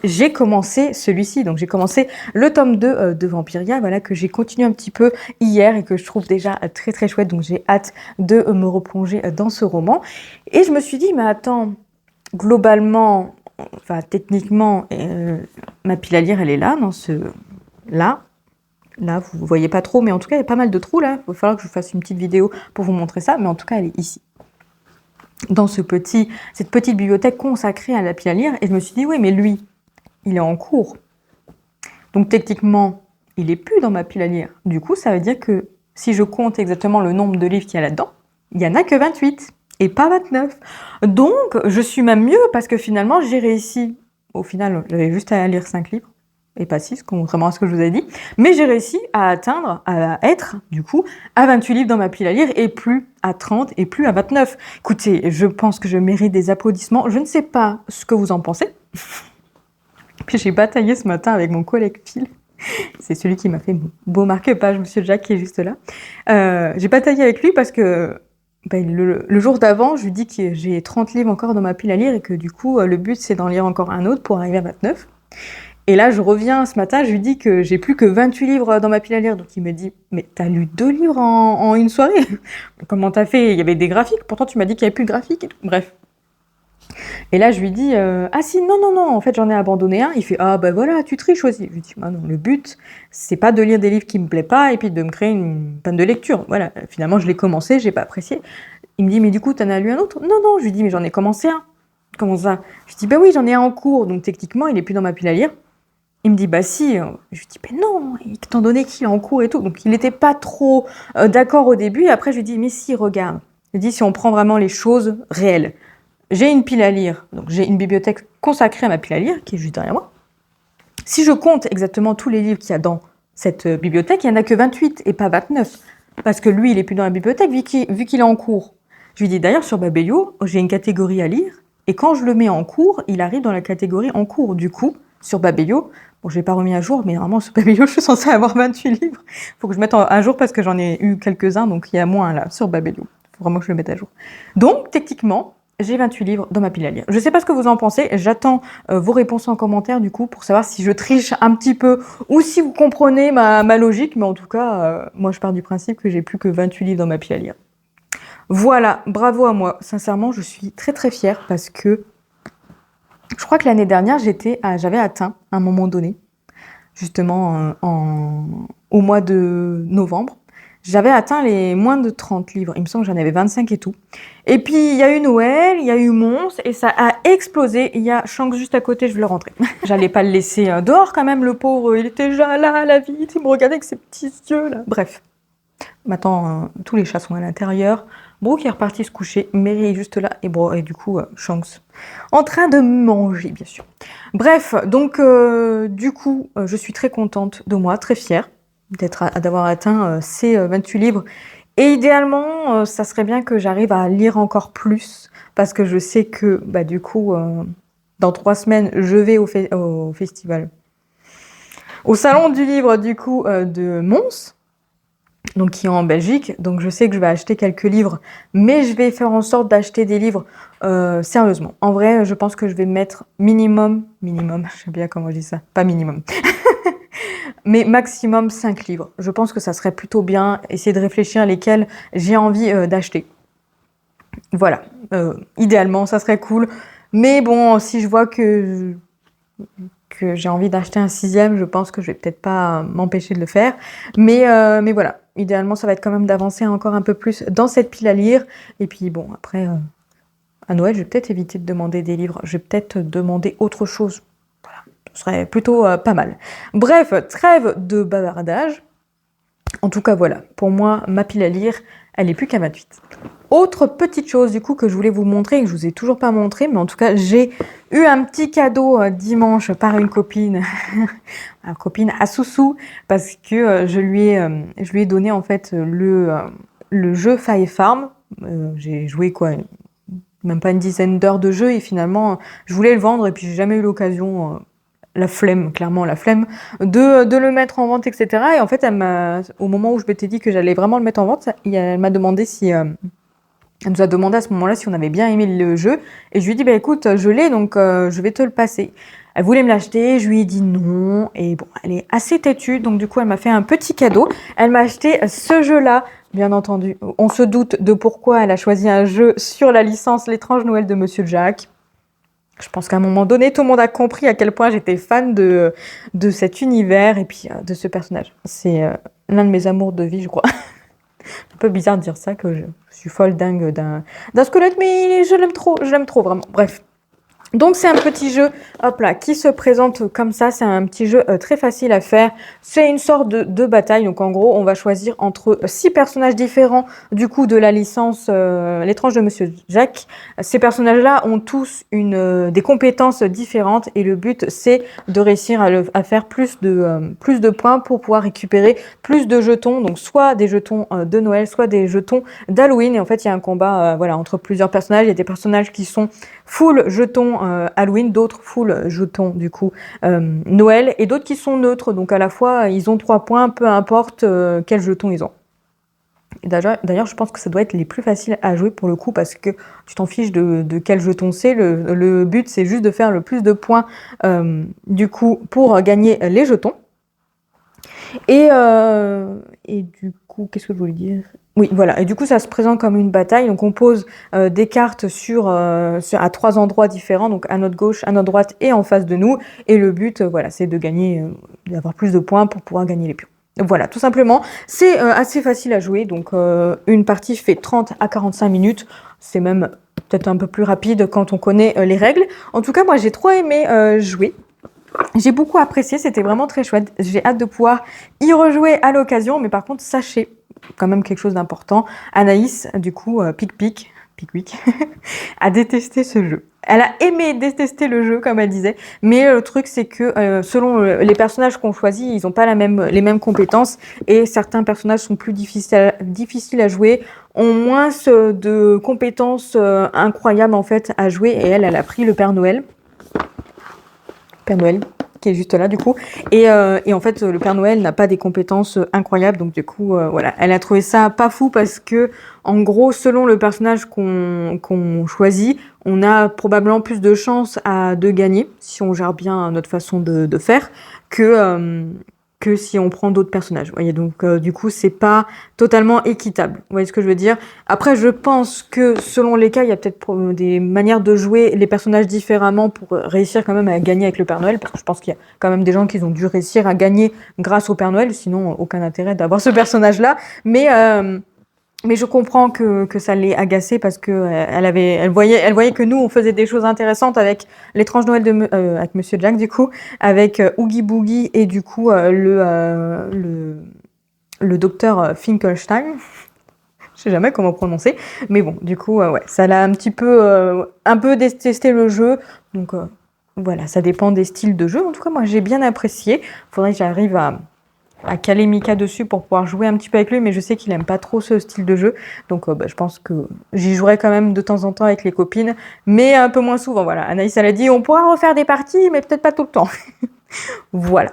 j'ai commencé celui-ci. Donc j'ai commencé le tome 2 de Vampiria, voilà, que j'ai continué un petit peu hier et que je trouve déjà très très chouette. Donc j'ai hâte de me replonger dans ce roman. Et je me suis dit, mais attends, globalement, enfin techniquement, ma pile à lire, elle est là, dans là. Là, vous voyez pas trop, mais en tout cas, il y a pas mal de trous là. Il va falloir que je fasse une petite vidéo pour vous montrer ça, mais en tout cas, elle est ici. Dans cette petite bibliothèque consacrée à la pile à lire, et je me suis dit, oui, mais lui, il est en cours. Donc techniquement, il est plus dans ma pile à lire. Du coup, ça veut dire que si je compte exactement le nombre de livres qu'il y a là-dedans, il n'y en a que 28 et pas 29. Donc, je suis même mieux parce que finalement, j'ai réussi. Au final, j'avais juste à lire 5 livres et pas 6, contrairement à ce que je vous ai dit. Mais j'ai réussi à être, du coup, à 28 livres dans ma pile à lire et plus à 30 et plus à 29. Écoutez, je pense que je mérite des applaudissements. Je ne sais pas ce que vous en pensez. Puis j'ai bataillé ce matin avec mon collègue Phil. C'est celui qui m'a fait mon beau marque-page, Monsieur Jack, qui est juste là. J'ai bataillé avec lui parce que le jour d'avant, je lui dis que j'ai 30 livres encore dans ma pile à lire et que du coup, le but, c'est d'en lire encore un autre pour arriver à 29. Et là, je reviens ce matin, je lui dis que j'ai plus que 28 livres dans ma pile à lire. Donc il me dit, mais t'as lu 2 livres en une soirée? Comment t'as fait? Il y avait des graphiques, pourtant tu m'as dit qu'il n'y avait plus de graphiques et tout. Bref. Et là, je lui dis, ah si, non, en fait j'en ai abandonné un. Il fait, ah ben voilà, tu triches aussi. Je lui dis, bah non, le but, c'est pas de lire des livres qui me plaisent pas et puis de me créer une panne de lecture. Voilà, finalement je l'ai commencé, j'ai pas apprécié. Il me dit, mais du coup, t'en as lu un autre? Non, non, je lui dis, mais j'en ai commencé un. Comment ça? Je lui dis, bah oui, j'en ai un en cours, donc techniquement, il est plus dans ma pile à lire. Il me dit, bah si. Je lui dis, ben non, étant donné qu'il est en cours et tout. Donc, il n'était pas trop d'accord au début. Et après, je lui dis, mais si, regarde. Je lui dis, si on prend vraiment les choses réelles. J'ai une pile à lire, donc j'ai une bibliothèque consacrée à ma pile à lire, qui est juste derrière moi. Si je compte exactement tous les livres qu'il y a dans cette bibliothèque, il n'y en a que 28 et pas 29. Parce que lui, il est plus dans la bibliothèque vu qu'il est en cours. Je lui dis d'ailleurs sur Babelio, j'ai une catégorie à lire et quand je le mets en cours, il arrive dans la catégorie en cours. Du coup, sur Babelio, bon, je l'ai pas remis à jour, mais normalement sur Babelio, je suis censée avoir 28 livres. Il faut que je mette à jour parce que j'en ai eu quelques-uns, donc il y a moins là sur Babelio. Il faut vraiment que je le mette à jour. Donc, techniquement, j'ai 28 livres dans ma pile à lire. Je ne sais pas ce que vous en pensez, j'attends vos réponses en commentaire du coup pour savoir si je triche un petit peu ou si vous comprenez ma logique, mais en tout cas, moi je pars du principe que j'ai plus que 28 livres dans ma pile à lire. Voilà, bravo à moi. Sincèrement, je suis très très fière parce que je crois que l'année dernière, j'avais atteint à un moment donné, justement au mois de novembre, j'avais atteint les moins de 30 livres. Il me semble que j'en avais 25 et tout. Et puis, il y a eu Noël, il y a eu Mons, et ça a explosé. Il y a Shanks juste à côté, je vais le rentrer. J'allais pas le laisser dehors quand même, le pauvre. Il était déjà là, à la vite. Il me regardait avec ses petits yeux, là. Bref. Maintenant, tous les chats sont à l'intérieur. Brooke est reparti se coucher. Mary est juste là. Et du coup, Shanks en train de manger, bien sûr. Bref, donc, du coup, je suis très contente de moi, très fière d'avoir atteint ces 28 livres. Et idéalement, ça serait bien que j'arrive à lire encore plus, parce que je sais que, bah, du coup, dans 3 semaines, je vais au festival, au salon du livre, du coup, de Mons, donc qui est en Belgique. Donc je sais que je vais acheter quelques livres, mais je vais faire en sorte d'acheter des livres sérieusement. En vrai, je pense que je vais mettre minimum, je sais bien comment je dis ça, pas minimum, mais maximum 5 livres. Je pense que ça serait plutôt bien, essayer de réfléchir lesquels j'ai envie d'acheter. Voilà, idéalement, ça serait cool. Mais bon, si je vois que j'ai envie d'acheter un 6e, je pense que je vais peut-être pas m'empêcher de le faire. Mais voilà, idéalement, ça va être quand même d'avancer encore un peu plus dans cette pile à lire. Et puis bon, après, à Noël, je vais peut-être éviter de demander des livres. Je vais peut-être demander autre chose. Ce serait plutôt pas mal. Bref, trêve de bavardage. En tout cas, voilà. Pour moi, ma pile à lire, elle est plus qu'à 28. Autre petite chose, du coup, que je voulais vous montrer, et que je vous ai toujours pas montré, mais en tout cas, j'ai eu un petit cadeau dimanche par une copine, une copine à Soussou, parce que je lui ai donné, en fait, le jeu Fire Farm. J'ai joué, quoi, même pas une dizaine d'heures de jeu, et finalement, je voulais le vendre, et puis j'ai jamais eu l'occasion... la flemme, clairement la flemme, de le mettre en vente, etc. Et en fait, au moment où je m'étais dit que j'allais vraiment le mettre en vente, elle m'a demandé elle nous a demandé à ce moment-là si on avait bien aimé le jeu. Et je lui ai dit, bah écoute, je l'ai, donc je vais te le passer. Elle voulait me l'acheter, je lui ai dit non. Et bon, elle est assez têtue, donc du coup, elle m'a fait un petit cadeau. Elle m'a acheté ce jeu-là, bien entendu. On se doute de pourquoi elle a choisi un jeu sur la licence L'étrange Noël de Monsieur Jack. Je pense qu'à un moment donné, tout le monde a compris à quel point j'étais fan de cet univers et puis de ce personnage. C'est l'un de mes amours de vie, je crois. C'est un peu bizarre de dire ça, que je suis folle dingue d'un squelette, mais je l'aime trop, vraiment. Bref. Donc c'est un petit jeu, hop là, qui se présente comme ça. C'est un petit jeu très facile à faire. C'est une sorte de bataille. Donc en gros, on va choisir entre 6 personnages différents du coup de la licence L'étrange de Monsieur Jack. Ces personnages-là ont tous des compétences différentes et le but c'est de réussir à faire plus de points pour pouvoir récupérer plus de jetons. Donc soit des jetons de Noël, soit des jetons d'Halloween. Et en fait, il y a un combat voilà, entre plusieurs personnages. Il y a des personnages qui sont full jetons Halloween, d'autres full jetons du coup Noël, et d'autres qui sont neutres, donc à la fois ils ont 3 points, peu importe quels jetons ils ont. D'ailleurs, je pense que ça doit être les plus faciles à jouer pour le coup, parce que tu t'en fiches de quel jeton c'est, le but c'est juste de faire le plus de points du coup pour gagner les jetons. Et du coup, qu'est-ce que je voulais dire ? Oui, voilà. Et du coup, ça se présente comme une bataille. Donc, on pose des cartes à 3 endroits différents, donc à notre gauche, à notre droite et en face de nous. Et le but, voilà, c'est de gagner, d'avoir plus de points pour pouvoir gagner les pions. Voilà, tout simplement. C'est assez facile à jouer, donc une partie fait 30 à 45 minutes. C'est même peut-être un peu plus rapide quand on connaît les règles. En tout cas, moi, j'ai trop aimé jouer. J'ai beaucoup apprécié, c'était vraiment très chouette. J'ai hâte de pouvoir y rejouer à l'occasion, mais par contre, sachez quand même quelque chose d'important. Anaïs, du coup, Pic-Pic, a détesté ce jeu. Elle a aimé détester le jeu, comme elle disait, mais le truc, c'est que selon les personnages qu'on choisit, ils n'ont pas les mêmes compétences, et certains personnages sont plus difficiles à jouer, ont moins de compétences incroyables en fait à jouer, et elle a pris le Père Noël. Père Noël, qui est juste là du coup. Et en fait, le Père Noël n'a pas des compétences incroyables, donc du coup, voilà. Elle a trouvé ça pas fou parce que, en gros, selon le personnage qu'on choisit, on a probablement plus de chances de gagner, si on gère bien notre façon de faire, que si on prend d'autres personnages. Vous voyez, donc du coup, c'est pas totalement équitable. Vous voyez ce que je veux dire? Après, je pense que selon les cas, il y a peut-être des manières de jouer les personnages différemment pour réussir quand même à gagner avec le Père Noël, parce que je pense qu'il y a quand même des gens qui ont dû réussir à gagner grâce au Père Noël, sinon aucun intérêt d'avoir ce personnage-là. Mais je comprends que ça l'ait agacée parce que elle voyait que nous on faisait des choses intéressantes avec l'étrange Noël avec Monsieur Jack du coup, avec Oogie Boogie et du coup le docteur Finkelstein. Je sais jamais comment prononcer, mais bon, du coup, ouais, ça l'a un peu détesté le jeu, donc voilà, ça dépend des styles de jeu. En tout cas, moi, j'ai bien apprécié. Faudrait que j'arrive à caler Mika dessus pour pouvoir jouer un petit peu avec lui, mais je sais qu'il aime pas trop ce style de jeu, donc je pense que j'y jouerai quand même de temps en temps avec les copines, mais un peu moins souvent. Voilà, Anaïs, elle a dit, on pourra refaire des parties, mais peut-être pas tout le temps. Voilà.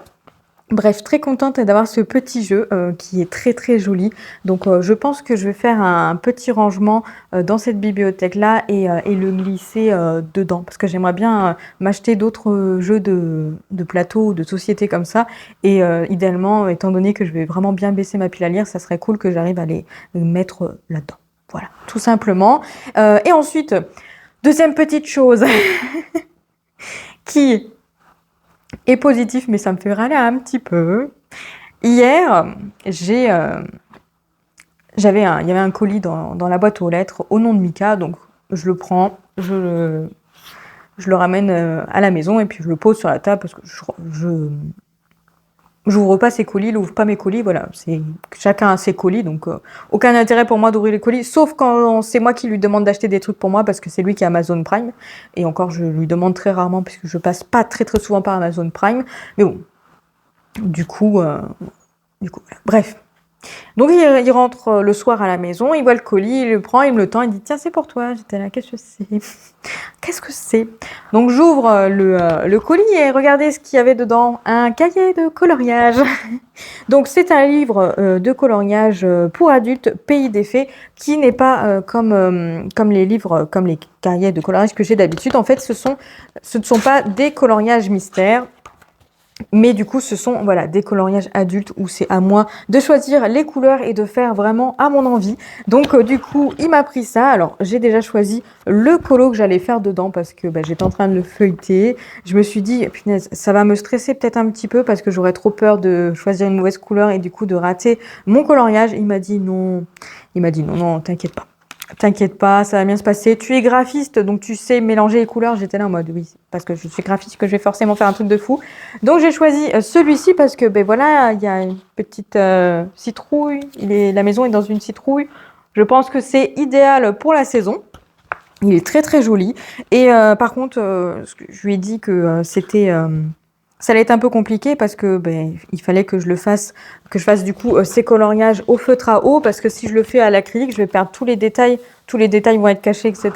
Bref, très contente d'avoir ce petit jeu qui est très très joli. Donc je pense que je vais faire un petit rangement dans cette bibliothèque-là et le glisser dedans. Parce que j'aimerais bien m'acheter d'autres jeux de plateau ou de société comme ça. Et idéalement, étant donné que je vais vraiment bien baisser ma pile à lire, ça serait cool que j'arrive à les mettre là-dedans. Voilà, tout simplement. Et ensuite, deuxième petite chose qui est positif, mais ça me fait râler un petit peu. Hier, il y avait un colis dans la boîte aux lettres au nom de Mika, donc je le prends, je le ramène à la maison et puis je le pose sur la table parce que j'ouvre pas ses colis, il ouvre pas mes colis, voilà, chacun a ses colis, donc aucun intérêt pour moi d'ouvrir les colis, sauf quand c'est moi qui lui demande d'acheter des trucs pour moi parce que c'est lui qui a Amazon Prime, et encore je lui demande très rarement puisque je passe pas très très souvent par Amazon Prime, mais bon, du coup, voilà. Bref. Donc il rentre le soir à la maison, il voit le colis, il le prend, il me le tend, il dit tiens c'est pour toi. J'étais là, qu'est-ce que c'est? Qu'est-ce que c'est? Donc j'ouvre le colis et regardez ce qu'il y avait dedans, un cahier de coloriage. Donc c'est un livre de coloriage pour adultes, Pays des Fées, qui n'est pas comme les livres, comme les cahiers de coloriage que j'ai d'habitude. En fait, ce ne sont pas des coloriages mystères. Mais du coup, ce sont voilà, des coloriages adultes où c'est à moi de choisir les couleurs et de faire vraiment à mon envie. Donc du coup, il m'a pris ça. Alors, j'ai déjà choisi le colo que j'allais faire dedans parce que j'étais en train de le feuilleter. Je me suis dit, punaise, ça va me stresser peut-être un petit peu parce que j'aurais trop peur de choisir une mauvaise couleur et du coup de rater mon coloriage. Il m'a dit non, non, t'inquiète pas. T'inquiète pas, ça va bien se passer. Tu es graphiste, donc tu sais mélanger les couleurs. J'étais là en mode oui, parce que je suis graphiste que je vais forcément faire un truc de fou. Donc j'ai choisi celui-ci parce que voilà, il y a une petite citrouille. La maison est dans une citrouille. Je pense que c'est idéal pour la saison. Il est très très joli. Et par contre, je lui ai dit que ça allait être un peu compliqué parce que il fallait que je fasse du coup ces coloriages au feutre à eau parce que si je le fais à l'acrylique, je vais perdre tous les détails vont être cachés, etc.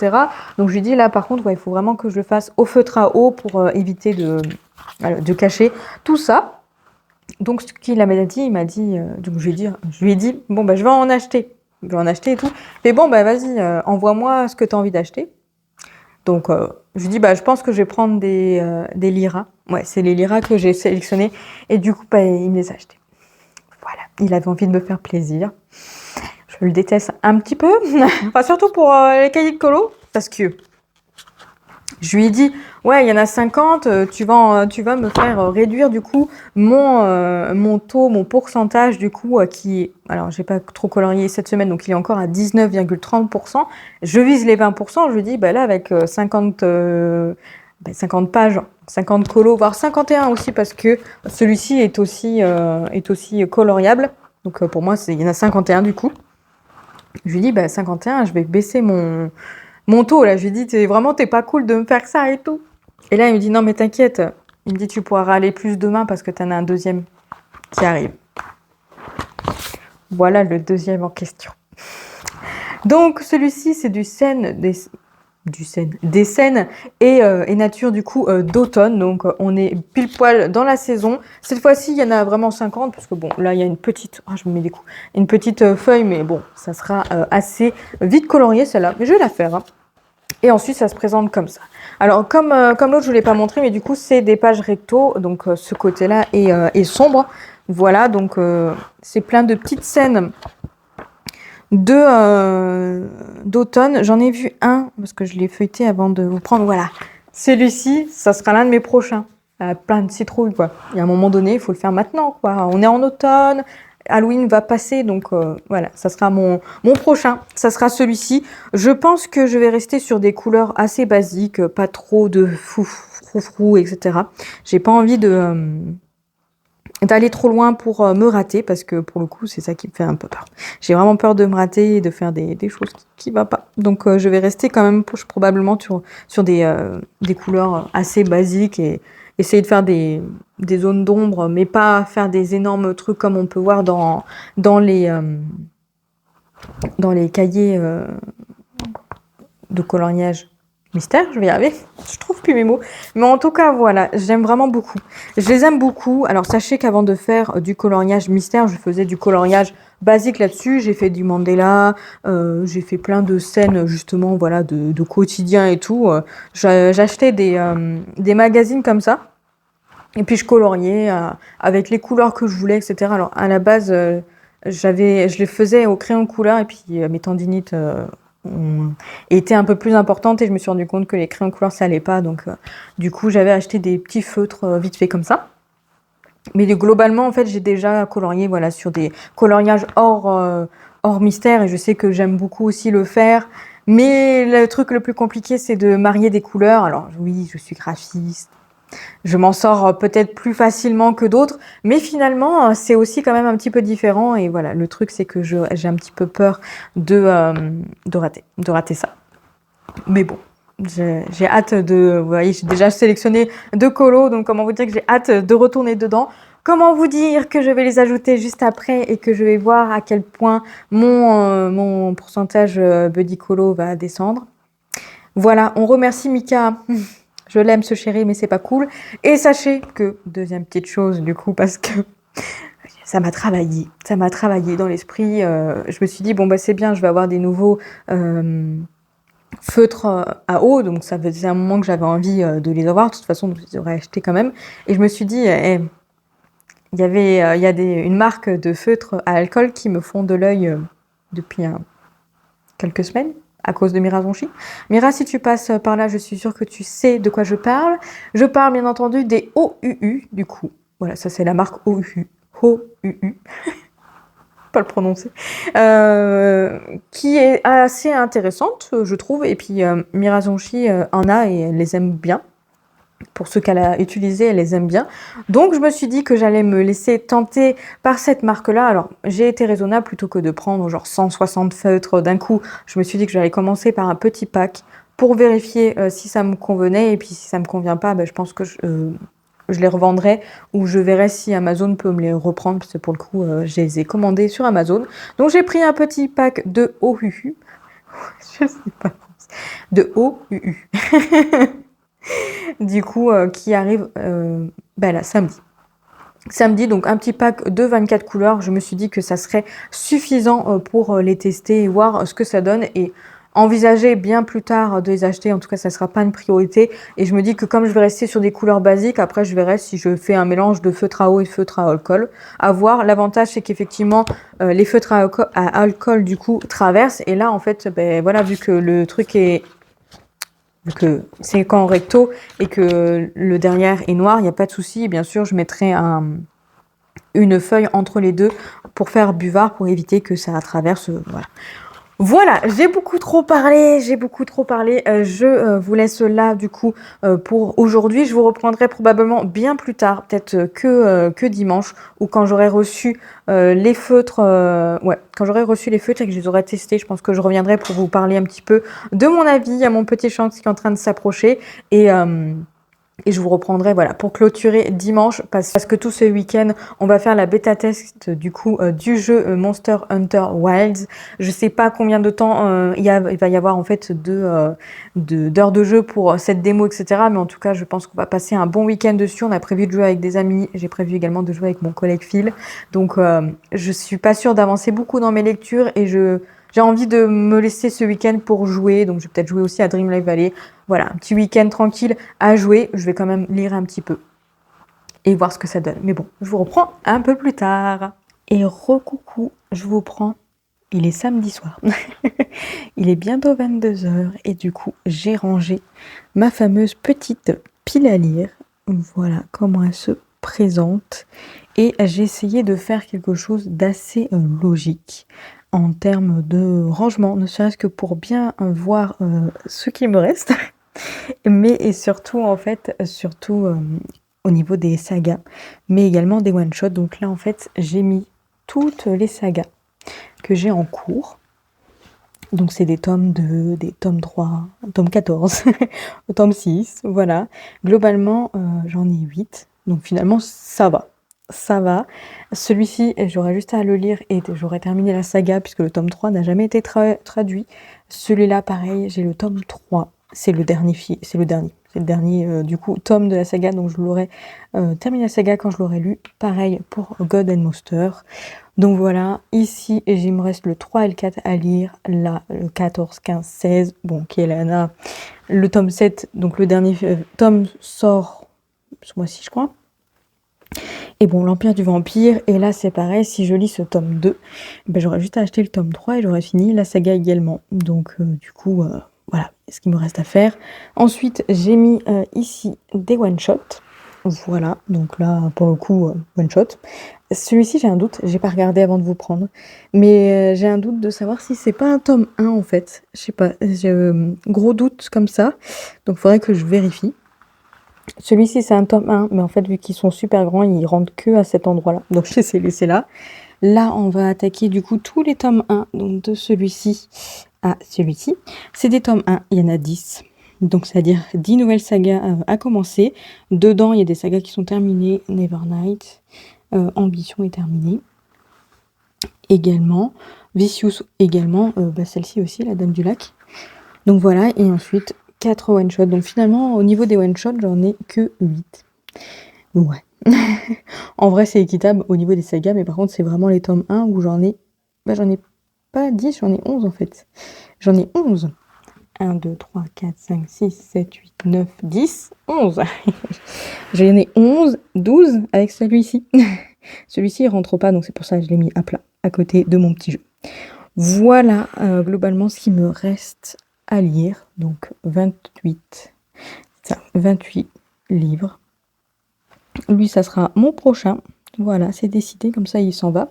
Donc je lui ai dit là par contre, il faut vraiment que je le fasse au feutre à eau pour éviter de cacher tout ça. Donc ce qu'il m'a dit, donc je lui ai dit bon je vais en acheter. Je vais en acheter et tout. Mais bon vas-y, envoie-moi ce que tu as envie d'acheter. Donc, je lui dis, je pense que je vais prendre des liras. Ouais, c'est les liras que j'ai sélectionnés. Et du coup, il me les a achetés. Voilà. Il avait envie de me faire plaisir. Je le déteste un petit peu. Enfin, surtout pour les cahiers de colo. Parce que Je lui ai dit, ouais, il y en a 50, tu vas me faire réduire du coup mon taux, mon pourcentage du coup qui, alors j'ai pas trop colorié cette semaine, donc il est encore à 19,30%. Je vise les 20%, je lui dis, bah là avec 50 pages, 50 colos, voire 51 aussi parce que celui-ci est aussi coloriable. Donc pour moi, il y en a 51 du coup. Je lui dis, bah 51, je vais baisser mon taux, là, je lui dis, t'es pas cool de me faire ça et tout. Et là, il me dit, non, mais t'inquiète. Il me dit, tu pourras râler plus demain parce que t'en as un deuxième qui arrive. Voilà le deuxième en question. Donc, celui-ci, c'est des scènes et nature, du coup, d'automne. Donc, on est pile poil dans la saison. Cette fois-ci, il y en a vraiment 50 parce que, bon, là, il y a une petite, je me mets des coups, une petite feuille, mais bon, ça sera assez vite colorié, celle-là. Mais je vais la faire, hein. Et ensuite, ça se présente comme ça. Alors, comme l'autre, je ne vous l'ai pas montré, mais du coup, c'est des pages recto. Donc, ce côté-là est sombre. Voilà, donc c'est plein de petites scènes d'automne. J'en ai vu un, parce que je l'ai feuilleté avant de vous prendre. Voilà, celui-ci, ça sera l'un de mes prochains. Plein de citrouilles, quoi. Il y a un moment donné, il faut le faire maintenant, quoi. On est en automne. Halloween va passer, donc voilà, ça sera mon prochain, ça sera celui-ci. Je pense que je vais rester sur des couleurs assez basiques, pas trop de froufrou, etc. J'ai pas envie d'aller trop loin pour me rater, parce que pour le coup, c'est ça qui me fait un peu peur. J'ai vraiment peur de me rater et de faire des choses qui ne vont pas. Donc je vais rester quand même probablement sur des couleurs assez basiques et essayer de faire des zones d'ombre, mais pas faire des énormes trucs comme on peut voir dans les cahiers de coloriage mystère, je vais y arriver, je trouve plus mes mots. Mais en tout cas, voilà, j'aime vraiment beaucoup. Je les aime beaucoup. Alors, sachez qu'avant de faire du coloriage mystère, je faisais du coloriage basique là-dessus. J'ai fait du Mandela, j'ai fait plein de scènes, justement, voilà, de quotidien et tout. J'achetais des magazines comme ça. Et puis, je coloriais avec les couleurs que je voulais, etc. Alors, à la base, je les faisais au crayon de couleur et puis mes tendinites était un peu plus importante et je me suis rendu compte que les crayons de couleur ça allait pas, donc du coup j'avais acheté des petits feutres vite fait comme ça, mais globalement en fait j'ai déjà colorié, voilà, sur des coloriages hors mystère, et je sais que j'aime beaucoup aussi le faire, mais le truc le plus compliqué c'est de marier des couleurs. Alors oui, je suis graphiste, je m'en sors peut-être plus facilement que d'autres, mais finalement, c'est aussi quand même un petit peu différent. Et voilà, le truc, c'est que j'ai un petit peu peur de rater ça. Mais bon, j'ai hâte vous voyez, j'ai déjà sélectionné 2 colos, donc comment vous dire que j'ai hâte de retourner dedans. Comment vous dire que je vais les ajouter juste après et que je vais voir à quel point mon pourcentage Buddy Colo va descendre. Voilà, on remercie Mika. Je l'aime ce chéri, mais c'est pas cool. Et sachez que, deuxième petite chose du coup, parce que ça m'a travaillé dans l'esprit. Je me suis dit, bon bah c'est bien, je vais avoir des nouveaux feutres à eau, donc ça faisait un moment que j'avais envie de les avoir. De toute façon, donc, je les aurais achetés quand même. Et je me suis dit, il y a une marque de feutres à alcool qui me font de l'œil depuis quelques semaines, à cause de Mira Zonchi. Mira, si tu passes par là, je suis sûre que tu sais de quoi je parle. Je parle bien entendu des OUU, du coup. Voilà, ça c'est la marque OUU. OUU. Pas le prononcer. Qui est assez intéressante, je trouve. Et puis Mira Zonchi en a et elle les aime bien. Pour ceux qu'elle a utilisés, elle les aime bien. Donc, je me suis dit que j'allais me laisser tenter par cette marque-là. Alors, j'ai été raisonnable plutôt que de prendre genre 160 feutres d'un coup. Je me suis dit que j'allais commencer par un petit pack pour vérifier si ça me convenait. Et puis, si ça me convient pas, je pense que je les revendrai ou je verrai si Amazon peut me les reprendre parce que pour le coup, je les ai commandés sur Amazon. Donc, j'ai pris un petit pack de OUU. Je sais pas. De OUU. Du coup, qui arrive là, samedi. Samedi, donc un petit pack de 24 couleurs. Je me suis dit que ça serait suffisant pour les tester et voir ce que ça donne et envisager bien plus tard de les acheter. En tout cas, ça ne sera pas une priorité. Et je me dis que comme je vais rester sur des couleurs basiques, après je verrai si je fais un mélange de feutre à eau et feutre à alcool. À voir. L'avantage, c'est qu'effectivement, les feutres à alcool, du coup, traversent. Et là, en fait, voilà, vu que le truc est vu que c'est quand recto et que le derrière est noir, il n'y a pas de souci. Et bien sûr, je mettrai une feuille entre les deux pour faire buvard, pour éviter que ça traverse. Voilà. Voilà, j'ai beaucoup trop parlé, je vous laisse là du coup pour aujourd'hui. Je vous reprendrai probablement bien plus tard, peut-être que dimanche, ou quand j'aurai reçu les feutres. Ouais, quand j'aurai reçu les feutres et que je les aurai testés, je pense que je reviendrai pour vous parler un petit peu de mon avis à mon petit chance qui est en train de s'approcher. Et je vous reprendrai voilà, pour clôturer dimanche parce que tout ce week-end, on va faire la bêta test du coup du jeu Monster Hunter Wilds. Je sais pas combien de temps il va y avoir en fait d'heures de jeu pour cette démo, etc. Mais en tout cas, je pense qu'on va passer un bon week-end dessus. On a prévu de jouer avec des amis. J'ai prévu également de jouer avec mon collègue Phil. Donc, je suis pas sûre d'avancer beaucoup dans mes lectures et j'ai envie de me laisser ce week-end pour jouer. Donc, je vais peut-être jouer aussi à Dream Life Valley. Voilà, un petit week-end tranquille à jouer. Je vais quand même lire un petit peu et voir ce que ça donne. Mais bon, je vous reprends un peu plus tard. Et recoucou, je vous prends. Il est samedi soir. Il est bientôt 22h et du coup, j'ai rangé ma fameuse petite pile à lire. Voilà comment elle se présente. Et j'ai essayé de faire quelque chose d'assez logique en termes de rangement, ne serait-ce que pour bien voir ce qui me reste. Mais et surtout, en fait, au niveau des sagas, mais également des one-shots. Donc là, en fait, j'ai mis toutes les sagas que j'ai en cours. Donc c'est des tomes 2, des tomes 3, tome 14, tome 6, voilà. Globalement, j'en ai 8. Donc finalement, ça va. Ça va. Celui-ci, j'aurais juste à le lire et j'aurais terminé la saga puisque le tome 3 n'a jamais été traduit. Celui-là, pareil, j'ai le tome 3. C'est le dernier, du coup, tome de la saga. Donc je l'aurais terminé la saga quand je l'aurais lu. Pareil pour God and Monster. Donc voilà, ici, il me reste le 3 et le 4 à lire. Là, le 14, 15, 16. Bon, Kielana. Le tome 7, donc le dernier tome sort ce mois-ci, je crois. Et bon, l'Empire du Vampire. Et là, c'est pareil, si je lis ce tome 2, ben, j'aurais juste à acheter le tome 3 et j'aurais fini la saga également. Donc, du coup, voilà ce qu'il me reste à faire. Ensuite, j'ai mis ici des one-shots. Voilà, donc là, pour le coup, one-shot. Celui-ci, j'ai un doute, j'ai pas regardé avant de vous prendre, mais j'ai un doute de savoir si c'est pas un tome 1 en fait. Je sais pas, j'ai gros doute comme ça, donc faudrait que je vérifie. Celui-ci, c'est un tome 1, mais en fait, vu qu'ils sont super grands, ils rentrent que à cet endroit-là. Donc, je les ai laissés là. Là, on va attaquer du coup tous les tomes 1, donc de celui-ci à celui-ci. C'est des tomes 1, il y en a 10. Donc, c'est-à-dire 10 nouvelles sagas à commencer. Dedans, il y a des sagas qui sont terminées. Nevernight, Ambition est terminée. Également. Vicious également. Celle-ci aussi, la Dame du Lac. Donc voilà, et ensuite 4 one-shots. Donc finalement, au niveau des one-shots, j'en ai que 8. Ouais. En vrai, c'est équitable au niveau des sagas, mais par contre, c'est vraiment les tomes 1 où j'en ai pas 10, j'en ai 11 en fait. J'en ai 11. 1, 2, 3, 4, 5, 6, 7, 8, 9, 10, 11. J'en ai 11, 12 avec celui-ci. Celui-ci, il rentre pas, donc c'est pour ça que je l'ai mis à plat, à côté de mon petit jeu. Voilà, globalement, ce qui me reste à lire. Donc, 28 livres. Lui, ça sera mon prochain. Voilà, c'est décidé, comme ça, il s'en va.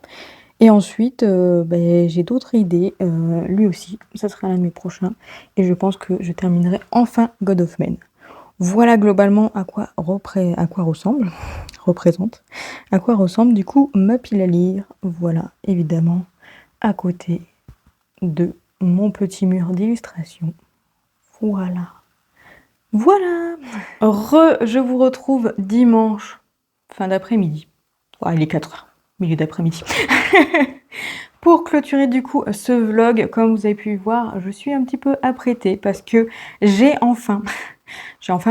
Et ensuite, j'ai d'autres idées. Lui aussi, ça sera l'un de mes prochains. Et je pense que je terminerai enfin God of Men. Voilà globalement à quoi représente du coup ma pile à lire. Voilà, évidemment, à côté de mon petit mur d'illustration. Voilà. Je vous retrouve dimanche, fin d'après-midi. Il est 4h, milieu d'après-midi. Pour clôturer du coup ce vlog, comme vous avez pu voir, je suis un petit peu apprêtée parce que j'ai enfin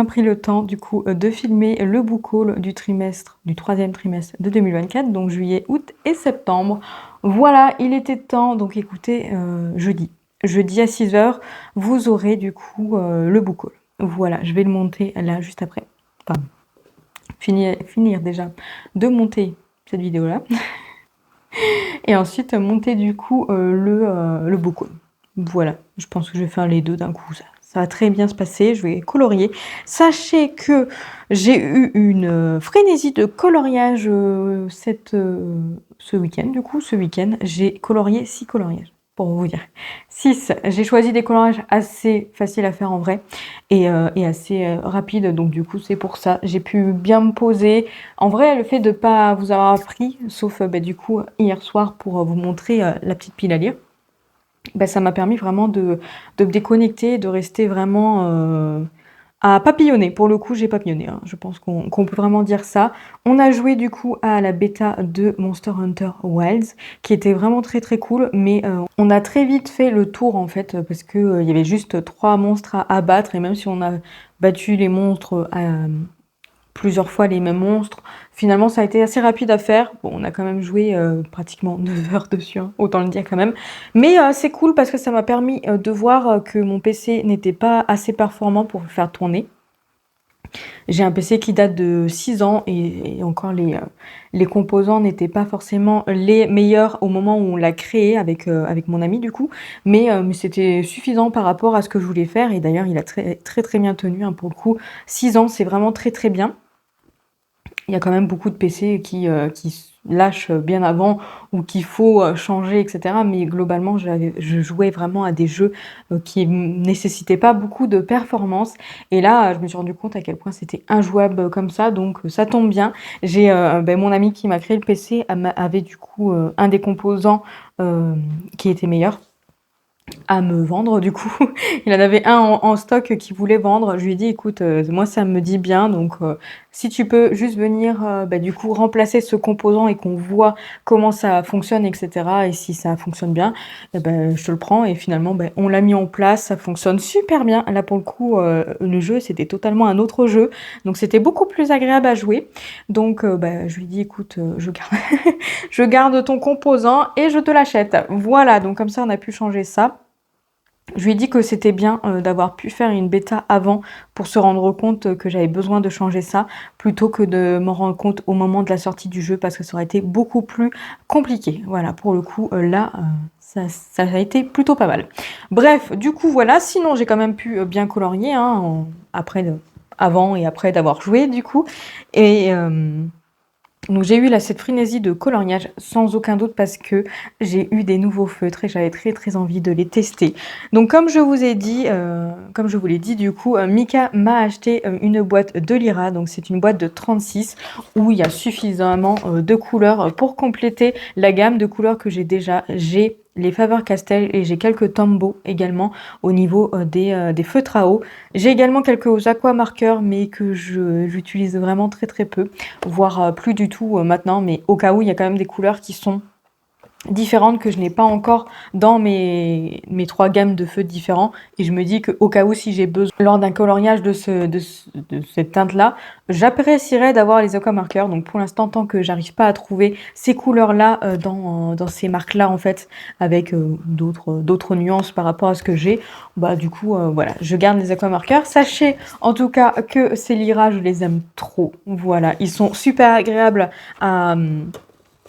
pris le temps du coup de filmer le book haul du troisième trimestre de 2024, donc juillet, août et septembre. Voilà, il était temps, donc écoutez, jeudi à 6h, vous aurez du coup le book haul. Voilà, je vais le monter là juste après. Enfin, finir déjà de monter cette vidéo là. Et ensuite monter du coup le book haul. Voilà, je pense que je vais faire les deux d'un coup, ça va très bien se passer, je vais colorier. Sachez que j'ai eu une frénésie de coloriage ce week-end. Du coup, ce week-end, j'ai colorié 6 coloriages, pour vous dire. 6. J'ai choisi des coloriages assez faciles à faire en vrai et assez rapides. Donc du coup, c'est pour ça. J'ai pu bien me poser. En vrai, le fait de ne pas vous avoir appris, sauf du coup hier soir pour vous montrer la petite pile à lire, ça m'a permis vraiment de me déconnecter, de rester vraiment à papillonner. Pour le coup, j'ai papillonné, hein. Je pense qu'on peut vraiment dire ça. On a joué du coup à la bêta de Monster Hunter Wilds, qui était vraiment très très cool, mais on a très vite fait le tour en fait, parce que il y avait juste 3 monstres à abattre, et même si on a battu les monstres plusieurs fois les mêmes monstres. Finalement, ça a été assez rapide à faire. Bon, on a quand même joué pratiquement 9 heures dessus, hein, autant le dire quand même. Mais c'est cool parce que ça m'a permis de voir que mon PC n'était pas assez performant pour le faire tourner. J'ai un PC qui date de 6 ans et encore les composants n'étaient pas forcément les meilleurs au moment où on l'a créé avec mon ami du coup. Mais c'était suffisant par rapport à ce que je voulais faire. Et d'ailleurs, il a très très très bien tenu, hein, pour le coup. 6 ans, c'est vraiment très très bien. Il y a quand même beaucoup de PC qui lâchent bien avant ou qu'il faut changer, etc. Mais globalement, je jouais vraiment à des jeux qui nécessitaient pas beaucoup de performance. Et là, je me suis rendu compte à quel point c'était injouable comme ça. Donc, ça tombe bien. J'ai mon ami qui m'a créé le PC avait du coup un des composants qui était meilleur à me vendre du coup. Il en avait un en stock qu'il voulait vendre. Je lui ai dit écoute, moi ça me dit bien, donc si tu peux juste venir du coup remplacer ce composant et qu'on voit comment ça fonctionne, etc. Et si ça fonctionne bien, je te le prends. Et finalement on l'a mis en place, ça fonctionne super bien. Là pour le coup le jeu c'était totalement un autre jeu, donc c'était beaucoup plus agréable à jouer. Donc je lui ai dit écoute, je garde je garde ton composant et je te l'achète. Voilà, donc comme ça on a pu changer ça. Je lui ai dit que c'était bien d'avoir pu faire une bêta avant pour se rendre compte que j'avais besoin de changer ça, plutôt que de m'en rendre compte au moment de la sortie du jeu, parce que ça aurait été beaucoup plus compliqué. Voilà, pour le coup, ça a été plutôt pas mal. Bref, du coup, voilà. Sinon, j'ai quand même pu bien colorier, hein, avant et après d'avoir joué, du coup. Et donc j'ai eu cette frénésie de coloriage sans aucun doute parce que j'ai eu des nouveaux feutres et j'avais très très envie de les tester. Donc comme je vous l'ai dit du coup, Mika m'a acheté une boîte de Lyra, donc c'est une boîte de 36 où il y a suffisamment de couleurs pour compléter la gamme de couleurs que j'ai déjà. J'ai les Faber-Castell et j'ai quelques Tombow également au niveau des feutres à eau. J'ai également quelques aquamarqueurs mais que j'utilise vraiment très très peu, voire plus du tout maintenant, mais au cas où il y a quand même des couleurs qui sont différentes que je n'ai pas encore dans mes 3 gammes de feutres différents, et je me dis que au cas où si j'ai besoin lors d'un coloriage de cette teinte là, j'apprécierais d'avoir les aquamarqueurs. Donc pour l'instant, tant que j'arrive pas à trouver ces couleurs là dans ces marques là en fait, avec d'autres nuances par rapport à ce que j'ai, du coup voilà, je garde les aquamarqueurs. Sachez en tout cas que ces Lyra, je les aime trop. Voilà, ils sont super agréables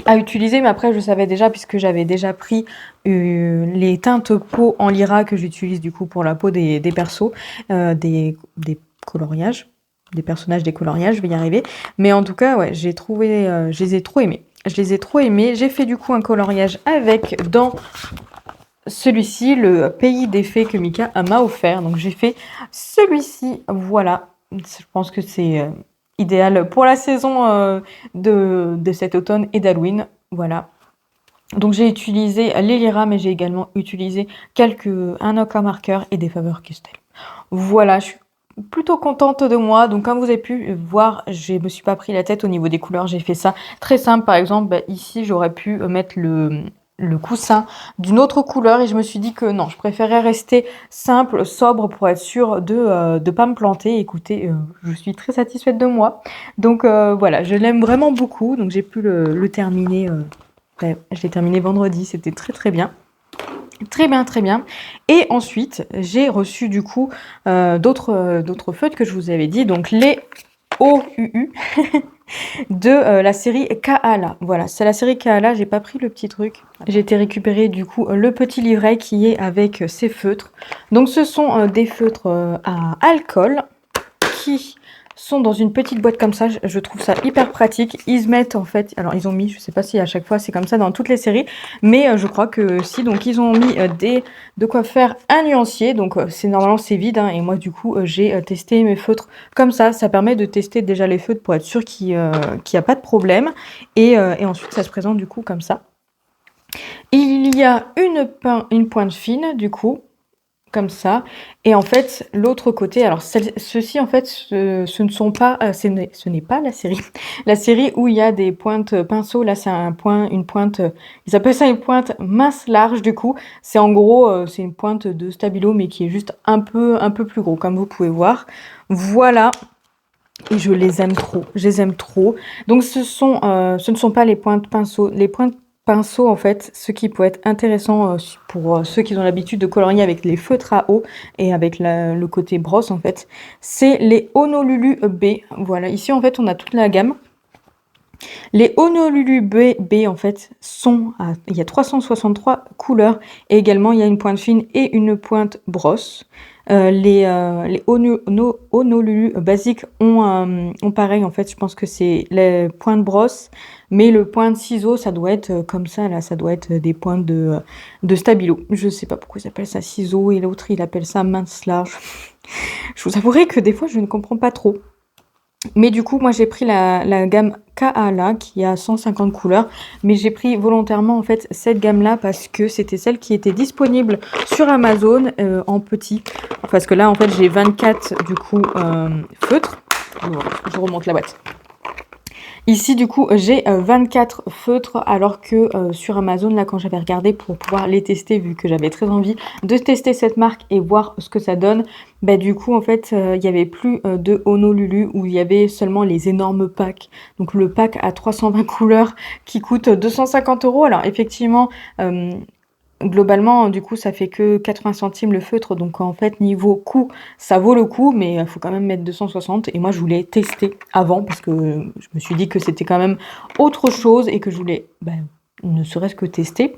à utiliser, mais après je savais déjà puisque j'avais déjà pris les teintes peau en Lyra que j'utilise du coup pour la peau des persos, des coloriages, des personnages, des coloriages, je vais y arriver. Mais en tout cas, ouais, je les ai trop aimés. Je les ai trop aimés. J'ai fait du coup un coloriage avec dans celui-ci, le pays des fées que Mika m'a offert. Donc j'ai fait celui-ci, voilà. Je pense que c'est idéal pour la saison de cet automne et d'Halloween. Voilà. Donc j'ai utilisé les Lyra, mais j'ai également utilisé un aquamarqueur et des Faber-Castell. Voilà, je suis plutôt contente de moi. Donc comme vous avez pu voir, je me suis pas pris la tête au niveau des couleurs. J'ai fait ça très simple. Par exemple, ici j'aurais pu mettre le coussin d'une autre couleur et je me suis dit que non, je préférais rester simple, sobre pour être sûre de pas me planter. Écoutez, je suis très satisfaite de moi. Donc voilà, je l'aime vraiment beaucoup. Donc j'ai pu le terminer. Je l'ai terminé vendredi, c'était très très bien. Très bien, très bien. Et ensuite, j'ai reçu du coup d'autres feutres que je vous avais dit, donc les OUU. de la série Kaala. Voilà, c'est la série Kaala, j'ai pas pris le petit truc. J'ai été récupérer du coup le petit livret qui est avec ces feutres. Donc ce sont des feutres à alcool qui sont dans une petite boîte comme ça. Je trouve ça hyper pratique. Ils se mettent en fait, alors ils ont mis, je sais pas si à chaque fois c'est comme ça dans toutes les séries, mais je crois que si. Donc ils ont mis de quoi faire un nuancier. Donc c'est normalement c'est vide hein, et moi du coup j'ai testé mes feutres comme ça. Ça permet de tester déjà les feutres pour être sûr qu'il y a pas de problème. Et ensuite ça se présente du coup comme ça. Il y a une pointe fine du coup comme ça. Et en fait, l'autre côté, alors ceux-ci, en fait, ce ne sont pas, ce n'est pas la série. La série où il y a des pointes pinceaux, là, c'est une pointe, ils appellent ça une pointe mince large, du coup. C'est en gros, c'est une pointe de stabilo, mais qui est juste un peu plus gros, comme vous pouvez voir. Voilà. Et je les aime trop, je les aime trop. Donc ce ne sont pas les pointes pinceaux. Les pointes pinceaux, en fait, ce qui peut être intéressant pour ceux qui ont l'habitude de colorier avec les feutres à eau et avec le côté brosse, en fait, c'est les Honolulu B. Voilà, ici, en fait, on a toute la gamme. Les Honolulu B, en fait, il y a 363 couleurs et également il y a une pointe fine et une pointe brosse. Les Honolulu basiques ont pareil, en fait, je pense que c'est les pointes brosse, mais le point de ciseau, ça doit être comme ça, là, ça doit être des pointes de stabilo. Je sais pas pourquoi ils appellent ça ciseau et l'autre, il appelle ça mince large. Je vous avouerai que des fois, je ne comprends pas trop. Mais du coup, moi, j'ai pris la gamme Kaala qui a 150 couleurs. Mais j'ai pris volontairement, en fait, cette gamme-là parce que c'était celle qui était disponible sur Amazon en petit. Parce que là, en fait, j'ai 24, du coup, feutres. Je remonte la boîte. Ici, du coup, j'ai 24 feutres, alors que sur Amazon, là, quand j'avais regardé pour pouvoir les tester, vu que j'avais très envie de tester cette marque et voir ce que ça donne, bah du coup, en fait, il n'y avait plus de Honolulu, où il y avait seulement les énormes packs. Donc le pack à 320 couleurs qui coûte 250 €. Alors effectivement, globalement, du coup, ça fait que 80 centimes le feutre. Donc, en fait, niveau coût, ça vaut le coup, mais il faut quand même mettre 260. Et moi, je voulais tester avant parce que je me suis dit que c'était quand même autre chose et que je voulais, ne serait-ce que tester.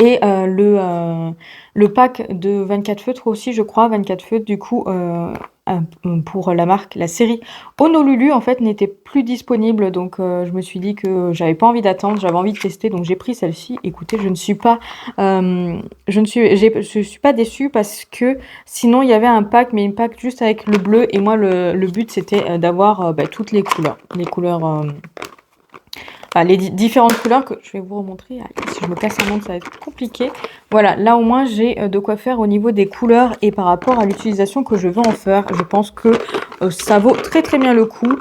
Et le pack de 24 feutres aussi, je crois, 24 feutres, du coup, pour la marque, la série Honolulu, en fait, n'était plus disponible. Donc, je me suis dit que j'avais pas envie d'attendre, j'avais envie de tester. Donc, j'ai pris celle-ci. Écoutez, je suis pas déçue parce que sinon, il y avait un pack, mais un pack juste avec le bleu. Et moi, le but, c'était d'avoir toutes les couleurs. Les couleurs... les différentes couleurs que je vais vous remontrer. Si je me casse un monde, ça va être compliqué. Voilà, là au moins j'ai de quoi faire au niveau des couleurs et par rapport à l'utilisation que je veux en faire. Je pense que ça vaut très très bien le coup.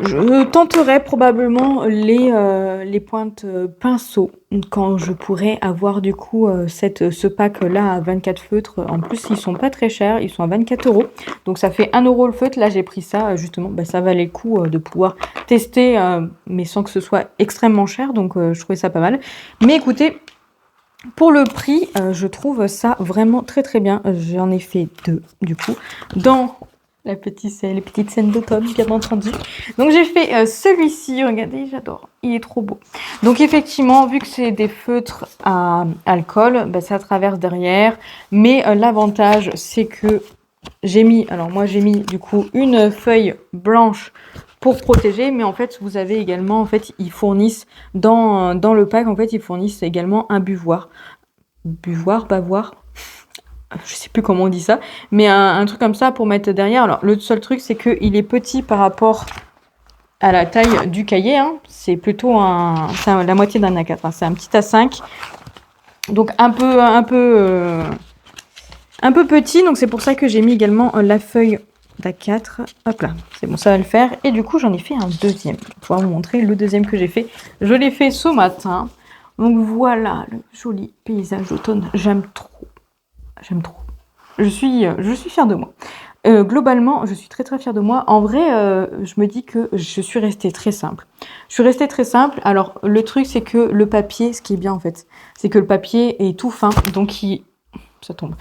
Je tenterai probablement les pointes pinceaux quand je pourrai avoir du coup ce pack là à 24 feutres. En plus ils sont pas très chers, ils sont à 24 €. Donc ça fait 1 € le feutre. Là j'ai pris ça justement, ça valait le coup de pouvoir tester mais sans que ce soit extrêmement cher. Donc je trouvais ça pas mal. Mais écoutez, pour le prix, je trouve ça vraiment très très bien. J'en ai fait 2 du coup dans les petites scènes d'automne, bien entendu. Donc j'ai fait celui-ci, regardez, j'adore, il est trop beau. Donc effectivement, vu que c'est des feutres à alcool, ça traverse derrière. Mais l'avantage, c'est que j'ai mis du coup une feuille blanche pour protéger, mais en fait vous avez également, en fait ils fournissent dans le pack, en fait ils fournissent également un bavoir, je sais plus comment on dit ça, mais un truc comme ça pour mettre derrière. Alors le seul truc, c'est qu'il est petit par rapport à la taille du cahier, hein. C'est plutôt la moitié d'un A4, hein. C'est un petit A5, donc un peu petit. Donc c'est pour ça que j'ai mis également la feuille d'A4. Hop là, c'est bon, ça va le faire. Et du coup j'en ai fait un deuxième. Je vais pouvoir vous montrer le deuxième que j'ai fait. Je l'ai fait ce matin. Donc voilà le joli paysage d'automne. J'aime trop. Je suis fière de moi. Globalement, je suis très très fière de moi. En vrai, je me dis que je suis restée très simple. Alors, le truc, c'est que le papier, ce qui est bien en fait, c'est que le papier est tout fin. Donc, ça tombe.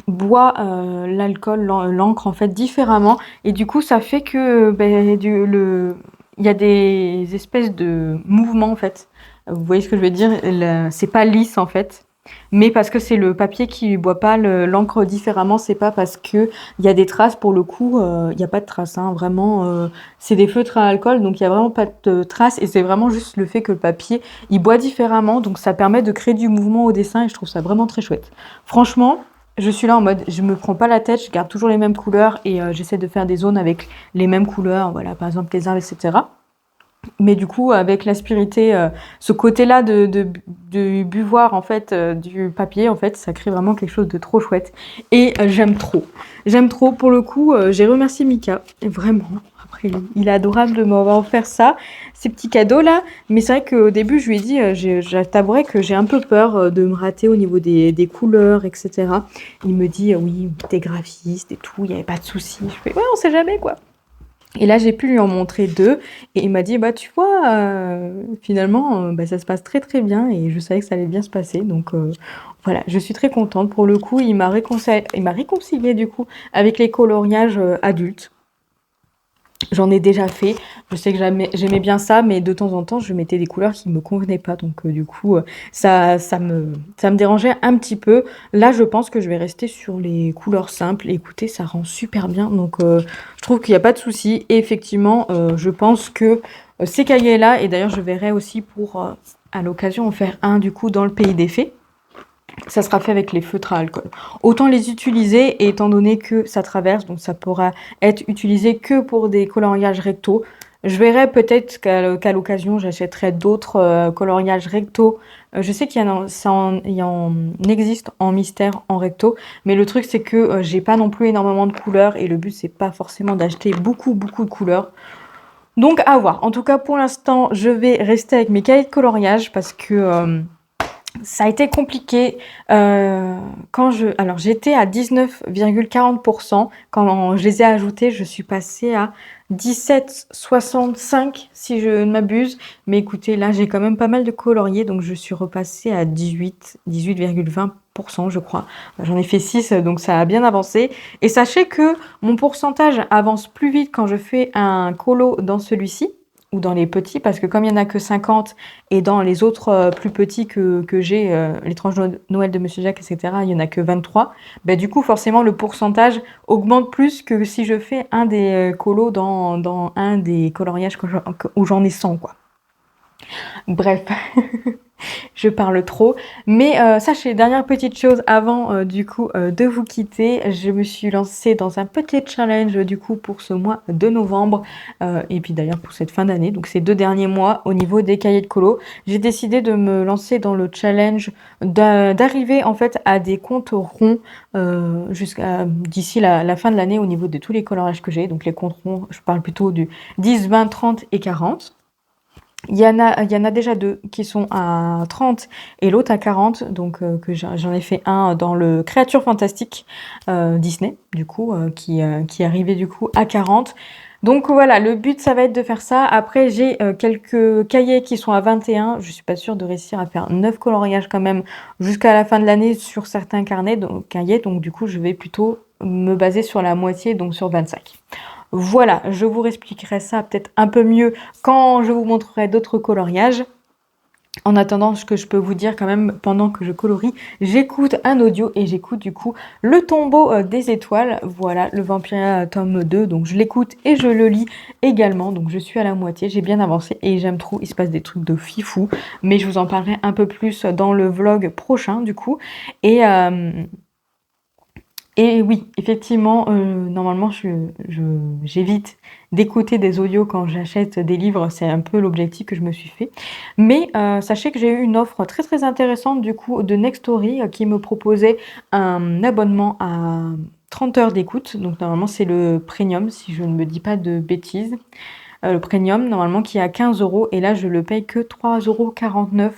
boit l'encre en fait différemment et du coup ça fait que il y a des espèces de mouvements en fait. Vous voyez ce que je veux dire? C'est pas lisse en fait. Mais parce que c'est le papier qui boit pas l'encre différemment, c'est pas parce que il y a des traces pour le coup, il y a pas de traces, hein, vraiment, c'est des feutres à alcool, donc il y a vraiment pas de traces et c'est vraiment juste le fait que le papier il boit différemment, donc ça permet de créer du mouvement au dessin et je trouve ça vraiment très chouette. Franchement, je suis là en mode, je me prends pas la tête, je garde toujours les mêmes couleurs et j'essaie de faire des zones avec les mêmes couleurs, voilà, par exemple les arbres, etc. Mais du coup, avec l'aspérité, ce côté-là de buvoir en fait du papier, en fait, ça crée vraiment quelque chose de trop chouette. Et j'aime trop. J'aime trop. Pour le coup, j'ai remercié Mika, vraiment. Après, il est adorable de m'avoir offert ça, ces petits cadeaux-là. Mais c'est vrai qu'au début, je lui ai dit, t'avouerais que j'ai un peu peur de me rater au niveau des couleurs, etc. Il me dit, oui, t'es graphiste et tout, il n'y avait pas de souci. Je fais, ouais, on sait jamais quoi. Et là, j'ai pu lui en montrer 2 et il m'a dit: «Bah, tu vois, finalement, bah, ça se passe très, très bien» et je savais que ça allait bien se passer donc voilà, je suis très contente. Pour le coup, il m'a réconciliée du coup avec les coloriages, adultes. J'en ai déjà fait. Je sais que j'aimais bien ça, mais de temps en temps, je mettais des couleurs qui me convenaient pas. Donc, du coup, ça me dérangeait un petit peu. Là, je pense que je vais rester sur les couleurs simples. Écoutez, ça rend super bien. Donc, je trouve qu'il n'y a pas de souci. Et effectivement, je pense que ces cahiers-là, et d'ailleurs, je verrai aussi pour, à l'occasion, en faire un, du coup, dans le pays des fées. Ça sera fait avec les feutres à alcool. Autant les utiliser, et étant donné que ça traverse, donc ça pourra être utilisé que pour des coloriages recto. Je verrai peut-être qu'à l'occasion, j'achèterai d'autres coloriages recto. Je sais il y en existe en mystère, en recto, mais le truc c'est que j'ai pas non plus énormément de couleurs et le but c'est pas forcément d'acheter beaucoup beaucoup de couleurs. Donc à voir. En tout cas pour l'instant, je vais rester avec mes cahiers de coloriage parce que ça a été compliqué alors j'étais à 19,40%. Quand je les ai ajoutés, je suis passée à 17,65 si je ne m'abuse. Mais écoutez, là j'ai quand même pas mal de coloriés, donc je suis repassée à 18,20%, je crois. J'en ai fait 6, donc ça a bien avancé. Et sachez que mon pourcentage avance plus vite quand je fais un colo dans celui-ci ou dans les petits, parce que comme il n'y en a que 50 et dans les autres plus petits que j'ai, l'étrange Noël de Monsieur Jacques, etc., il n'y en a que 23, bah, du coup, forcément, le pourcentage augmente plus que si je fais un des colos dans un des coloriages où j'en ai 100, quoi. Bref, je parle trop. Mais sachez, dernière petite chose avant du coup de vous quitter, je me suis lancée dans un petit challenge du coup pour ce mois de novembre et puis d'ailleurs pour cette fin d'année, donc ces 2 derniers mois au niveau des cahiers de colo. J'ai décidé de me lancer dans le challenge d'arriver en fait à des comptes ronds jusqu'à d'ici la fin de l'année au niveau de tous les coloriages que j'ai. Donc les comptes ronds, je parle plutôt du 10, 20, 30 et 40. Il y en a déjà 2 qui sont à 30 et l'autre à 40, donc que j'en ai fait un dans le Créatures Fantastiques Disney, du coup, qui est arrivé du coup à 40. Donc voilà, le but ça va être de faire ça. Après j'ai quelques cahiers qui sont à 21. Je suis pas sûre de réussir à faire 9 coloriages quand même jusqu'à la fin de l'année sur certains cahiers, donc du coup je vais plutôt me baser sur la moitié, donc sur 25. Voilà, je vous expliquerai ça peut-être un peu mieux quand je vous montrerai d'autres coloriages. En attendant, ce que je peux vous dire quand même, pendant que je colorie, j'écoute un audio et j'écoute du coup Le Tombeau des étoiles. Voilà, le Vampire tome 2, donc je l'écoute et je le lis également. Donc je suis à la moitié, j'ai bien avancé et j'aime trop, il se passe des trucs de fifou. Mais je vous en parlerai un peu plus dans le vlog prochain du coup. Et... Et oui, effectivement, normalement, j'évite d'écouter des audios quand j'achète des livres. C'est un peu l'objectif que je me suis fait. Mais sachez que j'ai eu une offre très très intéressante du coup de Nextory qui me proposait un abonnement à 30 heures d'écoute. Donc normalement, c'est le premium, si je ne me dis pas de bêtises. Le premium, normalement, qui est à 15 euros. Et là, je le paye que 3,49 €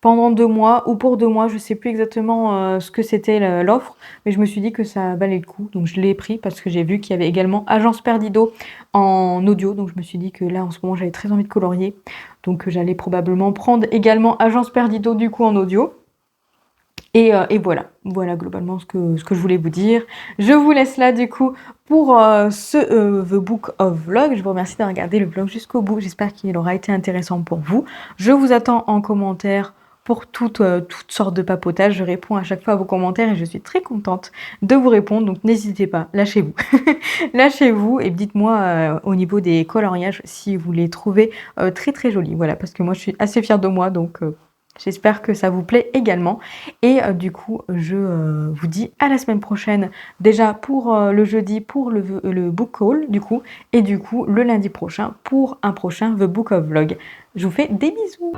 pendant 2 mois ou pour 2 mois. Je sais plus exactement ce que c'était l'offre, mais je me suis dit que ça valait le coup. Donc je l'ai pris parce que j'ai vu qu'il y avait également Agence Perdido en audio. Donc je me suis dit que là, en ce moment, j'avais très envie de colorier. Donc j'allais probablement prendre également Agence Perdido du coup en audio. Et voilà, voilà globalement ce que je voulais vous dire. Je vous laisse là du coup pour The Book of Vlog. Je vous remercie d'avoir regardé le vlog jusqu'au bout. J'espère qu'il aura été intéressant pour vous. Je vous attends en commentaire pour toutes sortes de papotages. Je réponds à chaque fois à vos commentaires et je suis très contente de vous répondre. Donc n'hésitez pas, lâchez-vous. Lâchez-vous et dites-moi au niveau des coloriages si vous les trouvez très très jolis. Voilà, parce que moi je suis assez fière de moi, donc j'espère que ça vous plaît également. Et du coup, je vous dis à la semaine prochaine, déjà pour le jeudi, pour le book haul, du coup, et du coup, le lundi prochain, pour un prochain The Book of Vlog. Je vous fais des bisous!